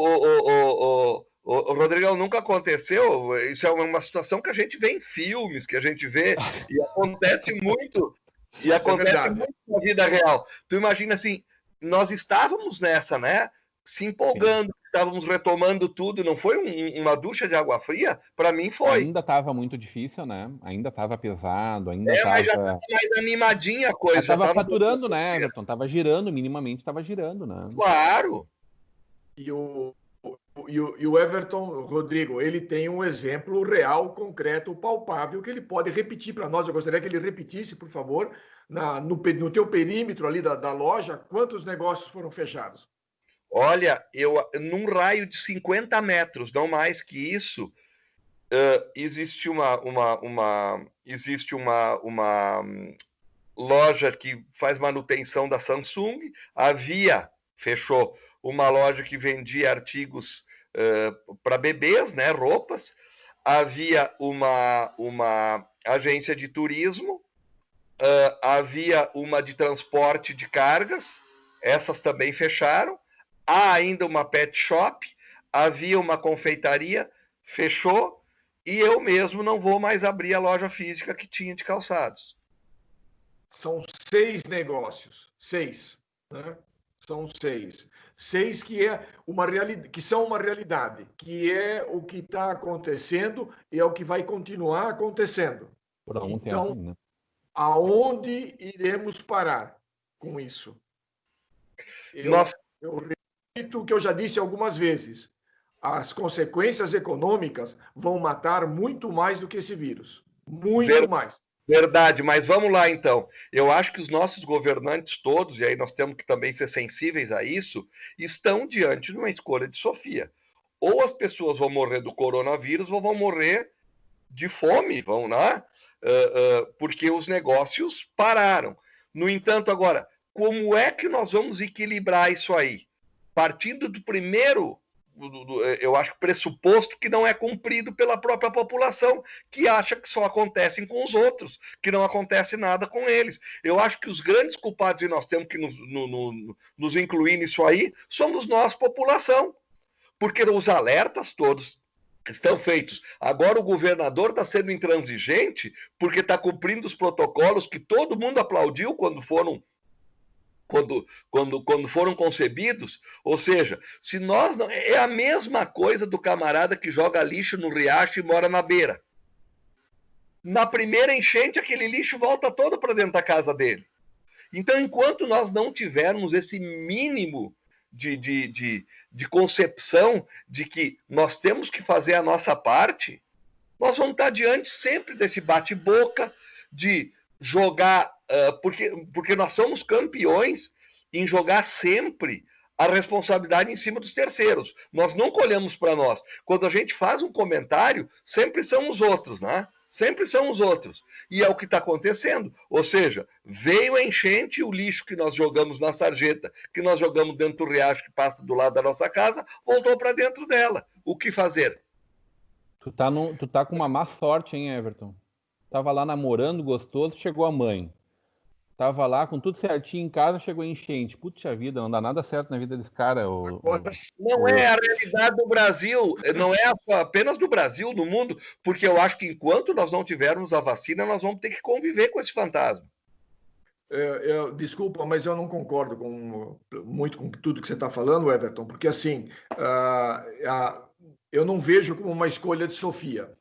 o Rodrigão, nunca aconteceu. Isso é uma situação que a gente vê em filmes, que a gente vê, e acontece muito. E acontece muito na vida real. Tu imagina assim, nós estávamos nessa, né? Se empolgando, estávamos retomando tudo. Não foi uma ducha de água fria? Para mim foi. Ainda estava muito difícil, né? Ainda estava pesado, ainda estava... Mas já estava mais animadinha a coisa. Estava faturando, né, Everton? Estava girando, minimamente estava girando, né? Claro. E o Everton, Rodrigo, ele tem um exemplo real, concreto, palpável, que ele pode repetir para nós. Eu gostaria que ele repetisse, por favor, no teu perímetro ali da loja, quantos negócios foram fechados? Olha, num raio de 50 metros, não mais que isso, existe uma loja que faz manutenção da Samsung, fechou uma loja que vendia artigos para bebês, né, roupas. havia uma agência de turismo, havia uma de transporte de cargas, essas também fecharam. Há ainda uma pet shop, havia uma confeitaria, fechou, e eu mesmo não vou mais abrir a loja física que tinha de calçados. São 6 negócios, 6, né? São 6. 6 que são uma realidade, que é o que está acontecendo e é o que vai continuar acontecendo. Por algum Então, tempo, né? aonde iremos parar com isso? Eu repito o que eu já disse algumas vezes. As consequências econômicas vão matar muito mais do que esse vírus. Muito mais. Verdade, mas vamos lá então. Eu acho que os nossos governantes todos, e aí nós temos que também ser sensíveis a isso, estão diante de uma escolha de Sofia. Ou as pessoas vão morrer do coronavírus ou vão morrer de fome, vão, né? Porque os negócios pararam. No entanto, agora, como é que nós vamos equilibrar isso aí? Partindo do primeiro, eu acho que pressuposto que não é cumprido pela própria população, que acha que só acontecem com os outros, que não acontece nada com eles. Eu acho que os grandes culpados, e nós temos que nos incluir nisso aí, somos nós, população. Porque os alertas todos estão feitos. Agora o governador está sendo intransigente porque está cumprindo os protocolos que todo mundo aplaudiu quando foram concebidos. Ou seja, se nós não, é a mesma coisa do camarada que joga lixo no riacho e mora na beira. Na primeira enchente, aquele lixo volta todo para dentro da casa dele. Então, enquanto nós não tivermos esse mínimo de concepção de que nós temos que fazer a nossa parte, nós vamos estar diante sempre desse bate-boca, de jogar, porque nós somos campeões em jogar sempre a responsabilidade em cima dos terceiros. Nós nunca olhamos para nós. Quando a gente faz um comentário, sempre são os outros, né? Sempre são os outros. E é o que está acontecendo. Ou seja, veio a enchente e o lixo que nós jogamos na sarjeta, que nós jogamos dentro do riacho que passa do lado da nossa casa, voltou para dentro dela. O que fazer? Tu tá com uma má sorte, hein, Everton? Tava lá namorando, gostoso, chegou a mãe. Tava lá com tudo certinho em casa, chegou a enchente. Puxa vida, não dá nada certo na vida desse cara. Não é a realidade do Brasil, não é apenas do Brasil, do mundo, porque eu acho que enquanto nós não tivermos a vacina, nós vamos ter que conviver com esse fantasma. Desculpa, mas eu não concordo muito com tudo que você está falando, Everton, porque assim, eu não vejo como uma escolha de Sofia.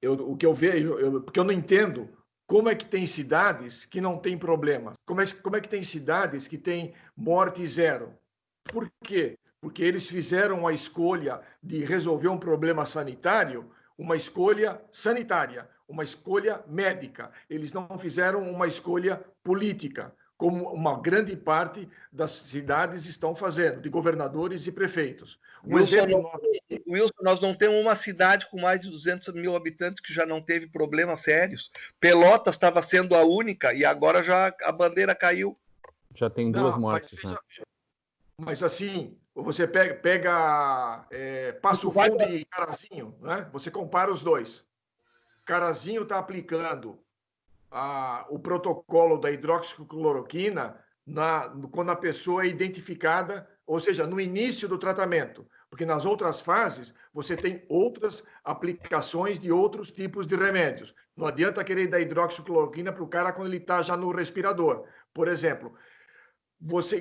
O que eu vejo, porque eu não entendo como é que tem cidades que não tem problemas, como é que tem cidades que tem morte zero. Por quê? Porque eles fizeram a escolha de resolver um problema sanitário, uma escolha sanitária, uma escolha médica. Eles não fizeram uma escolha política, como uma grande parte das cidades estão fazendo, de governadores e prefeitos. Wilson, nós não temos uma cidade com mais de 200 mil habitantes que já não teve problemas sérios. Pelotas estava sendo a única e agora já a bandeira caiu. Já tem 2 mortes. Mas assim, você pega Passo Fundo e Carazinho, né? Você compara os dois. Carazinho está aplicando o protocolo da hidroxicloroquina quando a pessoa é identificada, ou seja, no início do tratamento, porque nas outras fases você tem outras aplicações de outros tipos de remédios. Não adianta querer dar hidroxicloroquina para o cara quando ele está já no respirador, por exemplo.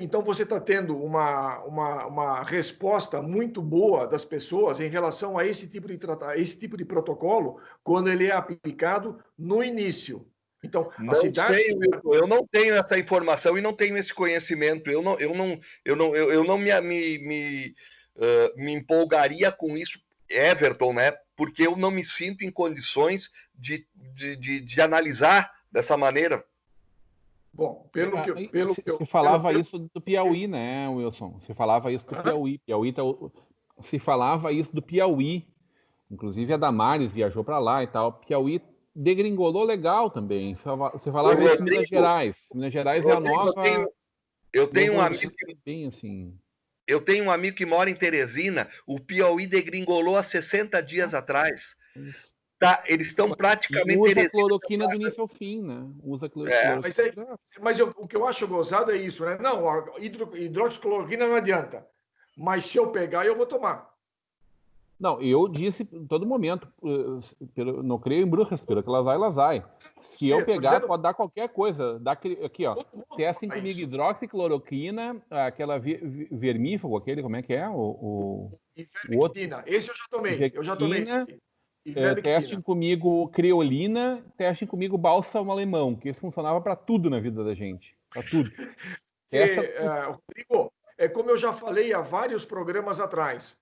Então você está tendo uma resposta muito boa das pessoas em relação a esse tipo de protocolo quando ele é aplicado no início. Então, eu não tenho essa informação e não tenho esse conhecimento. Eu não me empolgaria com isso, Everton, né? Porque eu não me sinto em condições de analisar dessa maneira. Bom, se falava isso do Piauí, né, Wilson? Se falava isso do Piauí. Se falava isso do Piauí. Inclusive a Damares viajou para lá e tal. Piauí degringolou legal também. Você falava isso em Minas Gerais. Minas Gerais é a nova. Eu tenho um amigo bem assim. Eu tenho um amigo que mora em Teresina, o Piauí degringolou há 60 dias atrás. Tá, eles estão E praticamente... usa cloroquina do início ao fim, né? Usa cloroquina. Mas o que eu acho gozado é isso, né? Não, a hidroxicloroquina não adianta. Mas se eu pegar, eu vou tomar. Não, eu disse em todo momento, não creio em bruxas, pelo que elas vai. Se eu pegar, pode dar qualquer coisa. Aqui, ó. Testem comigo hidroxicloroquina, aquela vermífugo, aquele, como é que é? O outro. Esse eu já tomei. Testem comigo criolina, testem comigo bálsamo alemão, que isso funcionava para tudo na vida da gente. Para tudo. Rodrigo, é como eu já falei há vários programas atrás.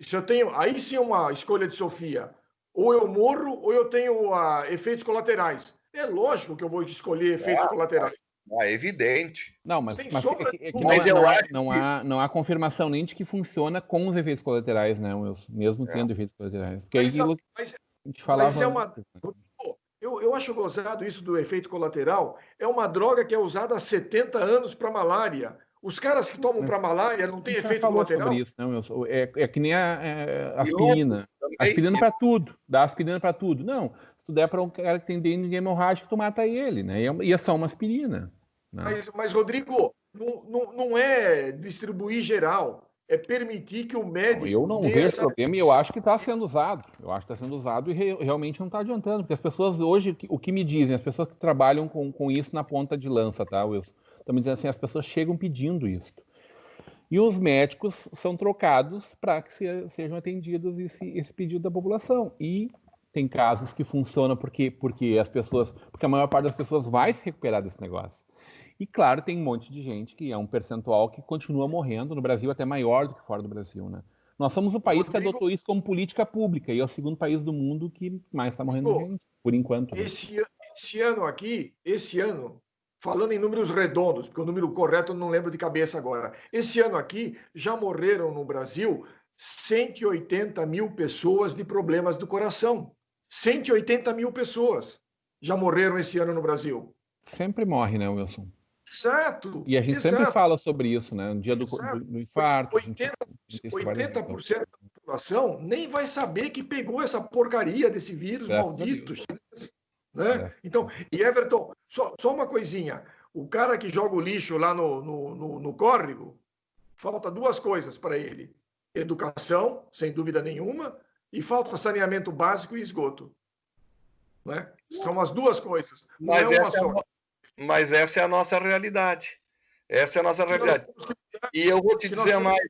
Se eu tenho, aí sim é uma escolha de Sofia. Ou eu morro, ou eu tenho efeitos colaterais. É lógico que eu vou escolher efeitos colaterais. É evidente. Não, mas não há confirmação nem de que funciona com os efeitos colaterais, né, Wilson? Mesmo tendo efeitos colaterais. Porque a gente falava... Eu acho gozado isso do efeito colateral. É uma droga que é usada há 70 anos para malária. Os caras que tomam para malária não tem efeito colateral? Sobre isso, né, Wilson? É que nem a aspirina. Aspirina para tudo. Dá aspirina para tudo. Não, se tu der para um cara que tem dengue hemorrágico, tu mata ele, né? E é só uma aspirina. Mas, Rodrigo, não é distribuir geral. É permitir que o médico... Eu não vejo problema e eu acho que está sendo usado. Eu acho que está sendo usado e realmente não está adiantando. Porque as pessoas hoje, o que me dizem, as pessoas que trabalham com isso na ponta de lança, tá, Wilson? Estão me dizendo assim, as pessoas chegam pedindo isso. E os médicos são trocados para que sejam atendidos esse pedido da população. E tem casos que funcionam porque a maior parte das pessoas vai se recuperar desse negócio. E claro, tem um monte de gente que é um percentual que continua morrendo, no Brasil até maior do que fora do Brasil, né? Nós somos o país que adotou isso como política pública e é o segundo país do mundo que mais está morrendo gente, por enquanto. Né? Esse ano, falando em números redondos, porque o número correto eu não lembro de cabeça agora, esse ano aqui já morreram no Brasil 180 mil pessoas de problemas do coração. 180 mil pessoas já morreram esse ano no Brasil. Sempre morre, né, Wilson? Exato. E a gente sempre fala sobre isso, né? No dia do infarto. 80% da população nem vai saber que pegou essa porcaria desse vírus maldito. Né? Então, e Everton, só uma coisinha. O cara que joga o lixo lá no córrego, falta duas coisas para ele. Educação, sem dúvida nenhuma, e falta saneamento básico e esgoto. Né? São as duas coisas. Não é uma só. Mas essa é a nossa realidade. Essa é a nossa realidade. E eu vou te dizer mais,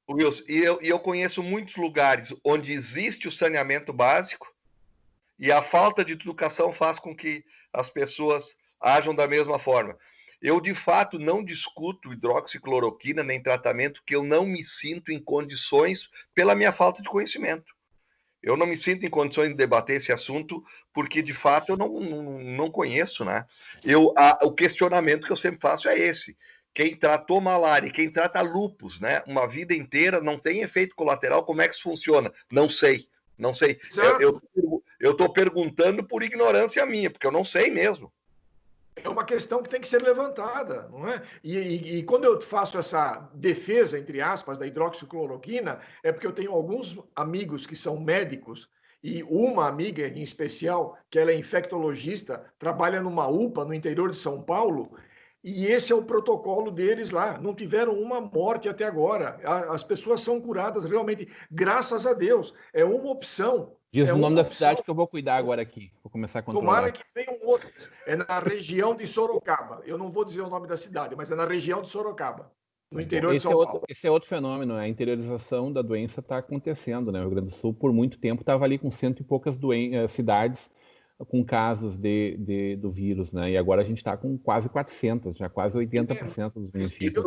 Wilson, e eu conheço muitos lugares onde existe o saneamento básico e a falta de educação faz com que as pessoas ajam da mesma forma. Eu, de fato, não discuto hidroxicloroquina nem tratamento que eu não me sinto em condições pela minha falta de conhecimento. Eu não me sinto em condições de debater esse assunto porque, de fato, eu não conheço, né? O questionamento que eu sempre faço é esse. Quem tratou malária, quem trata lúpus, né? Uma vida inteira, não tem efeito colateral, como é que isso funciona? Não sei. Eu estou perguntando por ignorância minha, porque eu não sei mesmo. É uma questão que tem que ser levantada, não é? E quando eu faço essa defesa, entre aspas, da hidroxicloroquina, é porque eu tenho alguns amigos que são médicos e uma amiga em especial, que ela é infectologista, trabalha numa UPA no interior de São Paulo, e esse é o protocolo deles lá. Não tiveram uma morte até agora. As pessoas são curadas realmente, graças a Deus. É uma opção. Diz o nome da cidade que eu vou cuidar agora aqui. Vou começar a controlar. Tomara que venham outros. É na região de Sorocaba. Eu não vou dizer o nome da cidade, mas é na região de Sorocaba, no interior de São Paulo. Esse é outro fenômeno. A interiorização da doença está acontecendo, né? O Rio Grande do Sul, por muito tempo, estava ali com 100 e poucas cidades com casos do vírus, né? E agora a gente está com quase 400, já quase 80% dos municípios.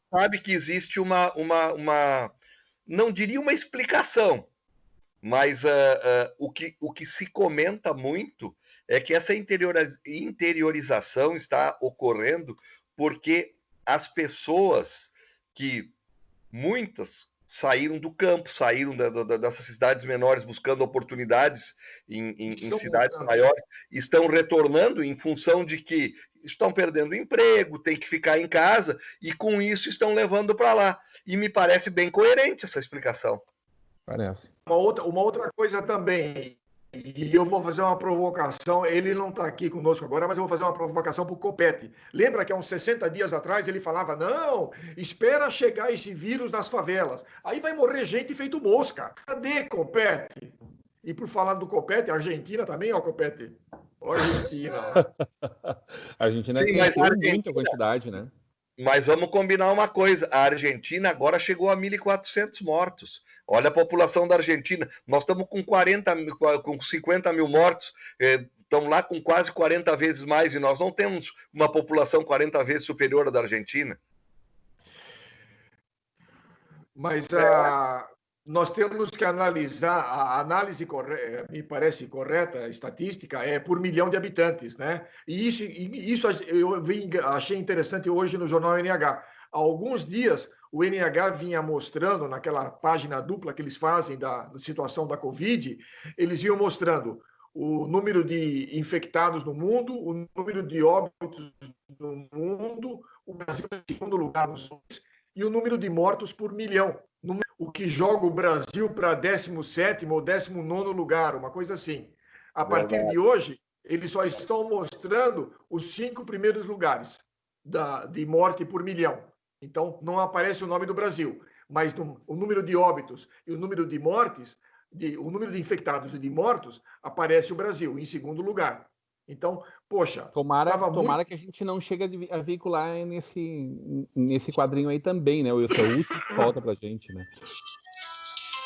Sabe que existe uma não diria uma explicação, mas o que se comenta muito é que essa interiorização está ocorrendo porque as pessoas muitas saíram do campo, saíram dessas cidades menores buscando oportunidades em cidades maiores, estão retornando em função de que estão perdendo emprego, tem que ficar em casa, e com isso estão levando para lá. E me parece bem coerente essa explicação. Parece. Uma outra coisa também, e eu vou fazer uma provocação, ele não está aqui conosco agora, mas eu vou fazer uma provocação para o Copete. Lembra que há uns 60 dias atrás ele falava, não, espera chegar esse vírus nas favelas, aí vai morrer gente feito mosca. Cadê, Copete? E por falar do Copete, a Argentina também, ó, Copete. Ó, Argentina. A Argentina Sim, cresceu muita quantidade, né? Mas vamos combinar uma coisa, a Argentina agora chegou a 1.400 mortos. Olha a população da Argentina, nós estamos com 50 mil mortos, estamos lá com quase 40 vezes mais, e nós não temos uma população 40 vezes superior à da Argentina. Mas nós temos que analisar, a análise me parece correta, a estatística, é por milhão de habitantes, né? E isso eu achei interessante hoje no jornal NH. Há alguns dias, o NH vinha mostrando, naquela página dupla que eles fazem da situação da Covid, eles vinham mostrando o número de infectados no mundo, o número de óbitos no mundo, o Brasil em segundo lugar e o número de mortos por milhão. O que joga o Brasil para 17º ou 19º lugar, uma coisa assim. A partir de hoje, eles só estão mostrando os 5 primeiros lugares de morte por milhão. Então, não aparece o nome do Brasil, mas o número de óbitos e o número de mortes, o número de infectados e de mortos, aparece o Brasil em segundo lugar. Então, poxa... Tomara que a gente não chegue a veicular nesse quadrinho aí também, né? Esse é o último que falta pra gente, né?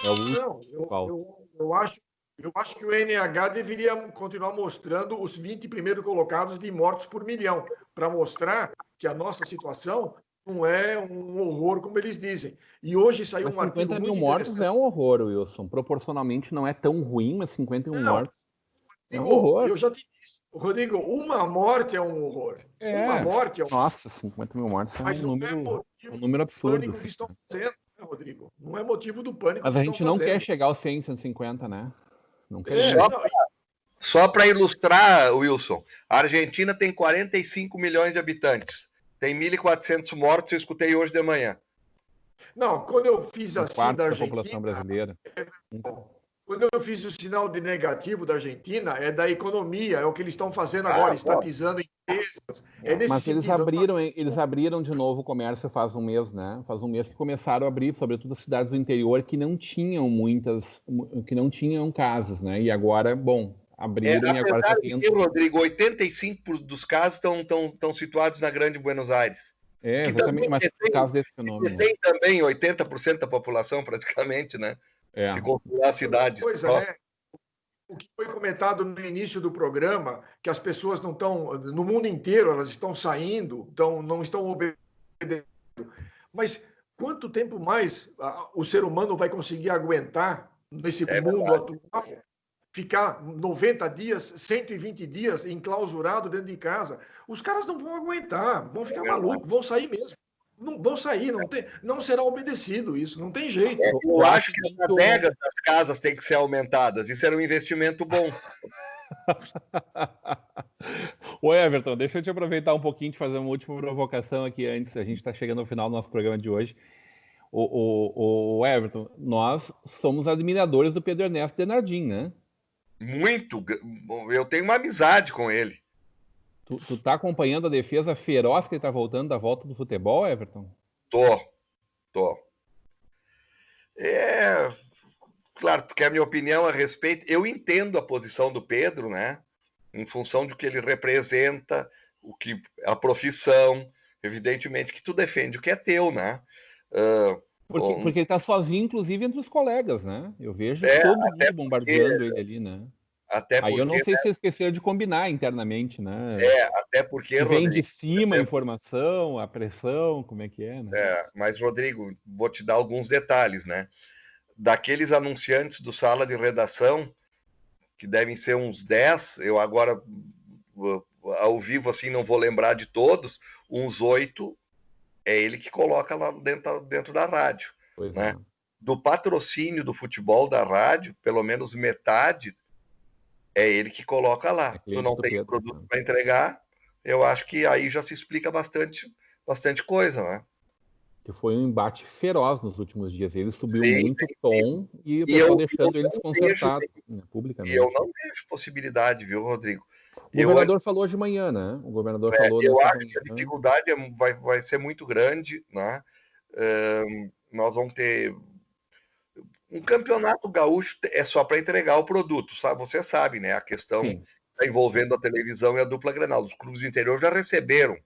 É o último que falta. Eu acho que o NH deveria continuar mostrando os 20 primeiros colocados de mortos por milhão, para mostrar que a nossa situação não é um horror, como eles dizem. E hoje saiu um artigo 50 mil mortos é um horror, Wilson. Proporcionalmente não é tão ruim, mas 51 mortos é um horror. Eu já te disse, Rodrigo, uma morte é um horror. Uma morte é um... Nossa, 50 mil mortos é um número absurdo. Assim. Que estão fazendo, né, Rodrigo? Não é motivo do pânico. Mas a gente não quer chegar aos 100, 150, né? Não quer. Só para ilustrar, Wilson, a Argentina tem 45 milhões de habitantes. Tem 1.400 mortos, eu escutei hoje de manhã. Não, quando eu fiz assim da Argentina... população brasileira. Quando eu fiz o sinal de negativo da Argentina, é da economia, é o que eles estão fazendo agora, estatizando empresas. Mas eles abriram de novo o comércio faz um mês, né? Faz um mês que começaram a abrir, sobretudo as cidades do interior que não tinham casos, né? E agora, bom, abriram e agora está tendo... Rodrigo, 85% dos casos estão situados na Grande Buenos Aires. Exatamente, mas por causa desse fenômeno. Tem também 80% da população, praticamente, né? Se controlar a cidade. Coisa, né? O que foi comentado no início do programa, que as pessoas não estão, no mundo inteiro, elas estão saindo, não estão obedecendo. Mas quanto tempo mais o ser humano vai conseguir aguentar nesse mundo atual? Ficar 90 dias, 120 dias enclausurado dentro de casa? Os caras não vão aguentar, vão ficar malucos, vão sair mesmo. Não vão sair, não será obedecido isso, não tem jeito. Eu acho que as adegas das casas têm que ser aumentadas, isso era um investimento bom. Ô Everton, deixa eu te aproveitar um pouquinho de fazer uma última provocação aqui antes, a gente está chegando ao final do nosso programa de hoje. O Everton, nós somos admiradores do Pedro Ernesto Denardim, né? Muito, eu tenho uma amizade com ele. Tu tá acompanhando a defesa feroz que ele tá voltando da volta do futebol, Everton? Tô. Claro, tu quer minha opinião a respeito? Eu entendo a posição do Pedro, né? Em função do que ele representa, a profissão, evidentemente que tu defende o que é teu, né? Porque ele tá sozinho, inclusive, entre os colegas, né? Eu vejo todo mundo bombardeando ele ali, né? Aí eu não sei se esqueceram de combinar internamente, né? Até porque... Se vem de cima a informação, a pressão, como é que é, né? Mas, Rodrigo, vou te dar alguns detalhes, né? Daqueles anunciantes do Sala de Redação, que devem ser uns 10, eu agora, ao vivo, assim, não vou lembrar de todos, uns 8, é ele que coloca lá dentro da rádio. Pois né? do patrocínio do futebol da rádio, pelo menos metade, é ele que coloca lá. Tu não tem o produto para entregar, eu acho que aí já se explica bastante coisa, né? Que foi um embate feroz nos últimos dias. Ele subiu muito o tom e o pessoal deixando ele desconcertado publicamente. E eu não vejo possibilidade, viu, Rodrigo? O governador falou hoje de manhã, né? O governador falou eu nessa acho manhã. que a dificuldade vai ser muito grande, né? Nós vamos ter um campeonato gaúcho é só para entregar o produto, sabe? Você sabe, né? A questão está envolvendo a televisão e a dupla Grenal. Os clubes do interior já receberam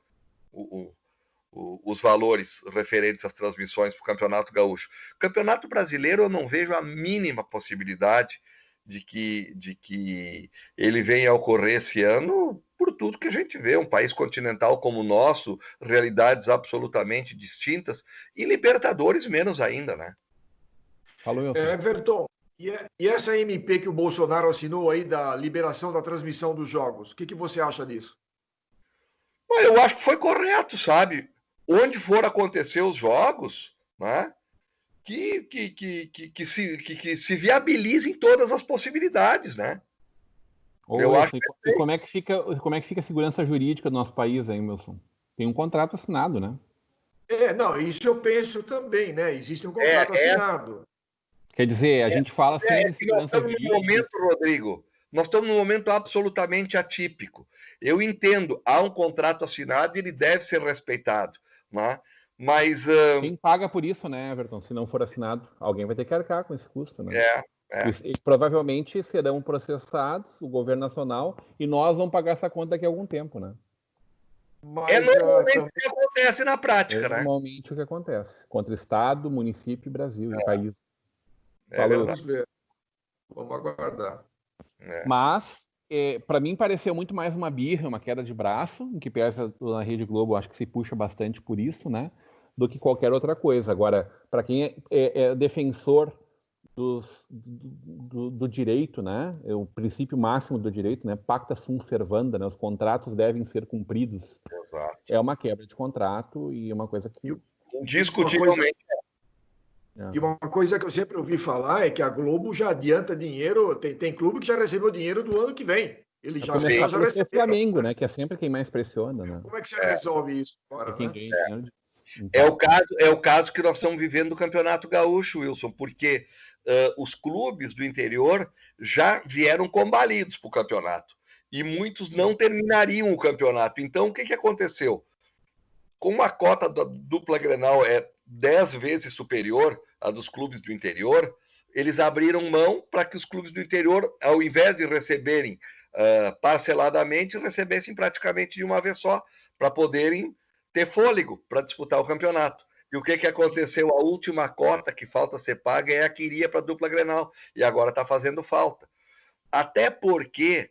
os valores referentes às transmissões para o Campeonato Gaúcho. Campeonato Brasileiro, eu não vejo a mínima possibilidade de que ele venha a ocorrer esse ano, por tudo que a gente vê, um país continental como o nosso, realidades absolutamente distintas, e Libertadores menos ainda, né? Falou, Everton, e essa MP que o Bolsonaro assinou aí da liberação da transmissão dos jogos, o que você acha disso? Eu acho que foi correto, sabe? Onde for acontecer os jogos, né? Que se viabilizem todas as possibilidades, né? Eu acho e como é que fica a segurança jurídica do nosso país aí, Wilson? Tem um contrato assinado, né? Não, isso eu penso também, né? Existe um contrato assinado. Quer dizer, a gente fala sempre em segurança jurídica. Rodrigo, nós estamos num momento absolutamente atípico. Eu entendo, há um contrato assinado e ele deve ser respeitado, né? Mas quem paga por isso, né, Everton? Se não for assinado, alguém vai ter que arcar com esse custo, né? E provavelmente serão processados o governo nacional e nós vamos pagar essa conta daqui a algum tempo, né? Mas, normalmente o que acontece na prática, né? Normalmente o que acontece contra Estado, município, Brasil e país. Vamos ver. Vamos aguardar. Mas para mim pareceu muito mais uma birra, uma queda de braço, em que pesa na Rede Globo, acho que se puxa bastante por isso, né? Do que qualquer outra coisa. Agora, para quem é defensor do direito, né? O princípio máximo do direito, né? Pacta sunt servanda, né? Os contratos devem ser cumpridos. Exato. É uma quebra de contrato e uma coisa que indiscutivelmente E uma coisa que eu sempre ouvi falar é que a Globo já adianta dinheiro, tem clube que já recebeu dinheiro do ano que vem. Ele já recebeu. O Flamengo, né? Que é sempre quem mais pressiona, né? Como é que você resolve isso agora, quem ganha dinheiro disso. É o caso que nós estamos vivendo do Campeonato Gaúcho, Wilson, porque os clubes do interior já vieram combalidos para o campeonato e muitos não terminariam o campeonato. Então, o que aconteceu? Como a cota da dupla Grenal é 10 vezes superior à dos clubes do interior, eles abriram mão para que os clubes do interior, ao invés de receberem parceladamente, recebessem praticamente de uma vez só, para poderem ter fôlego para disputar o campeonato. E o que aconteceu? A última cota que falta ser paga é a que iria para a dupla Grenal, e agora está fazendo falta. Até porque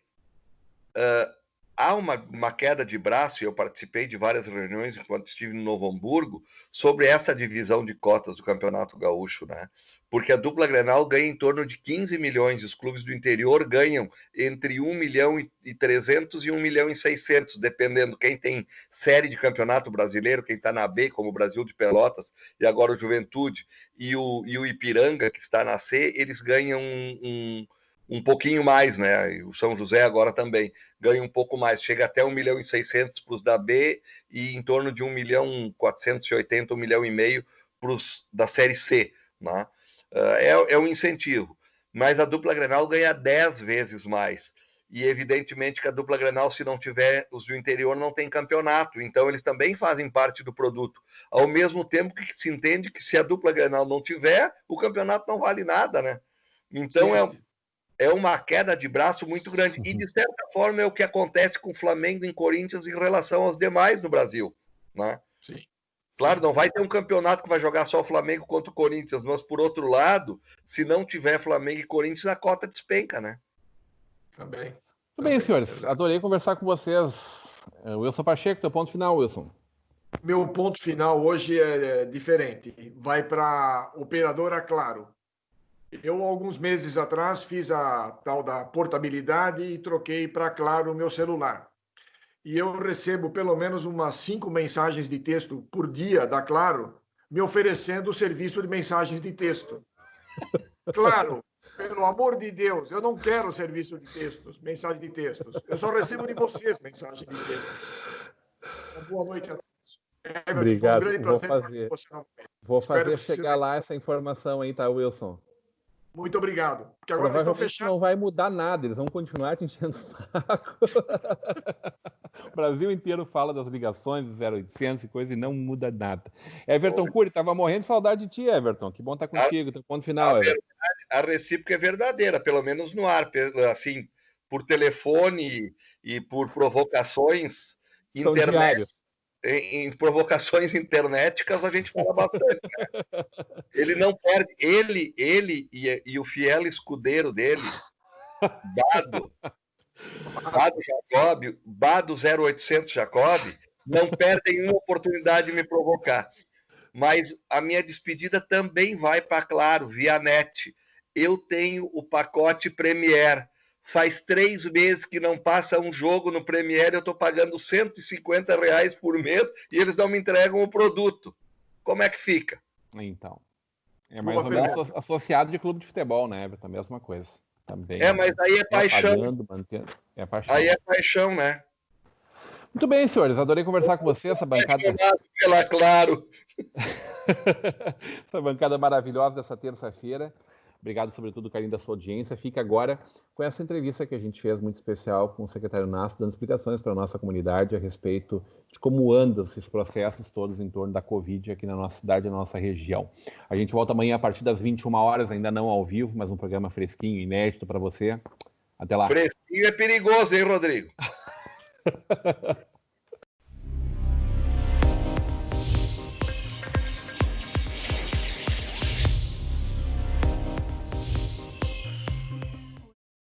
há uma queda de braço, e eu participei de várias reuniões enquanto estive no Novo Hamburgo, sobre essa divisão de cotas do Campeonato Gaúcho, né? Porque a dupla Grenal ganha em torno de 15 milhões, e os clubes do interior ganham entre 1 milhão e 300 e 1 milhão e 600, dependendo quem tem série de campeonato brasileiro, quem está na B, como o Brasil de Pelotas, e agora o Juventude, e o Ipiranga, que está na C, eles ganham um pouquinho mais, né? E o São José agora também ganha um pouco mais, chega até 1 milhão e 600 para os da B e em torno de 1 milhão 480, 1 milhão e meio para os da Série C, né? É um incentivo, mas a dupla Grenal ganha 10 vezes mais, e evidentemente que a dupla Grenal, se não tiver, os do interior não tem campeonato, então eles também fazem parte do produto, ao mesmo tempo que se entende que se a dupla Grenal não tiver, o campeonato não vale nada, né? Então é uma queda de braço muito grande. E, de certa forma, é o que acontece com o Flamengo em Corinthians em relação aos demais no Brasil, né? Sim. Claro, não vai ter um campeonato que vai jogar só o Flamengo contra o Corinthians, mas, por outro lado, se não tiver Flamengo e Corinthians, a cota despenca, né? Também. Tudo bem, senhores. Adorei conversar com vocês. Wilson Pacheco, teu ponto final, Wilson. Meu ponto final hoje é diferente. Vai para a operadora Claro. Eu, alguns meses atrás, fiz a tal da portabilidade e troquei para Claro o meu celular. E eu recebo pelo menos umas 5 mensagens de texto por dia da Claro, me oferecendo o serviço de mensagens de texto. Claro, pelo amor de Deus, eu não quero serviço de textos, mensagem de textos. Eu só recebo de vocês mensagem de textos. Uma boa noite a todos. Everton, foi um Obrigado. grande prazer estar com você novamente. Vou Espero fazer que você chegar lá essa informação aí, tá, Wilson? Muito obrigado. Porque agora estão Provavelmente fechados. não vai mudar nada, eles vão continuar te enchendo o saco. O Brasil inteiro fala das ligações dos 0800 e coisa e não muda nada. Everton Cury, tava morrendo de saudade de ti, Everton. Que bom estar contigo. Teu ponto final, Everton. A recíproca é verdadeira, pelo menos no ar, assim, por telefone e por provocações São diários. em provocações internéticas a gente fala bastante, né? Ele não perde, ele e o fiel escudeiro dele, Bado 0800 Jacob, não perdem uma oportunidade de me provocar. Mas a minha despedida também vai para Claro, via net. Eu tenho o pacote Premier. Faz 3 meses que não passa um jogo no Premier, eu estou pagando R$150 por mês e eles não me entregam o produto. Como é que fica? Então, é mais ou menos associado de clube de futebol, né, Everton? A mesma coisa. Também, mas aí é paixão. É paixão. Aí é paixão, né? Muito bem, senhores. Adorei conversar com você. Essa bancada... pela Claro. Essa bancada maravilhosa dessa terça-feira. Obrigado, sobretudo, carinho da sua audiência. Fica agora com essa entrevista que a gente fez muito especial com o secretário Nasso, dando explicações para a nossa comunidade a respeito de como andam esses processos todos em torno da Covid aqui na nossa cidade e na nossa região. A gente volta amanhã a partir das 21 horas, ainda não ao vivo, mas um programa fresquinho, inédito para você. Até lá. Fresquinho é perigoso, hein, Rodrigo?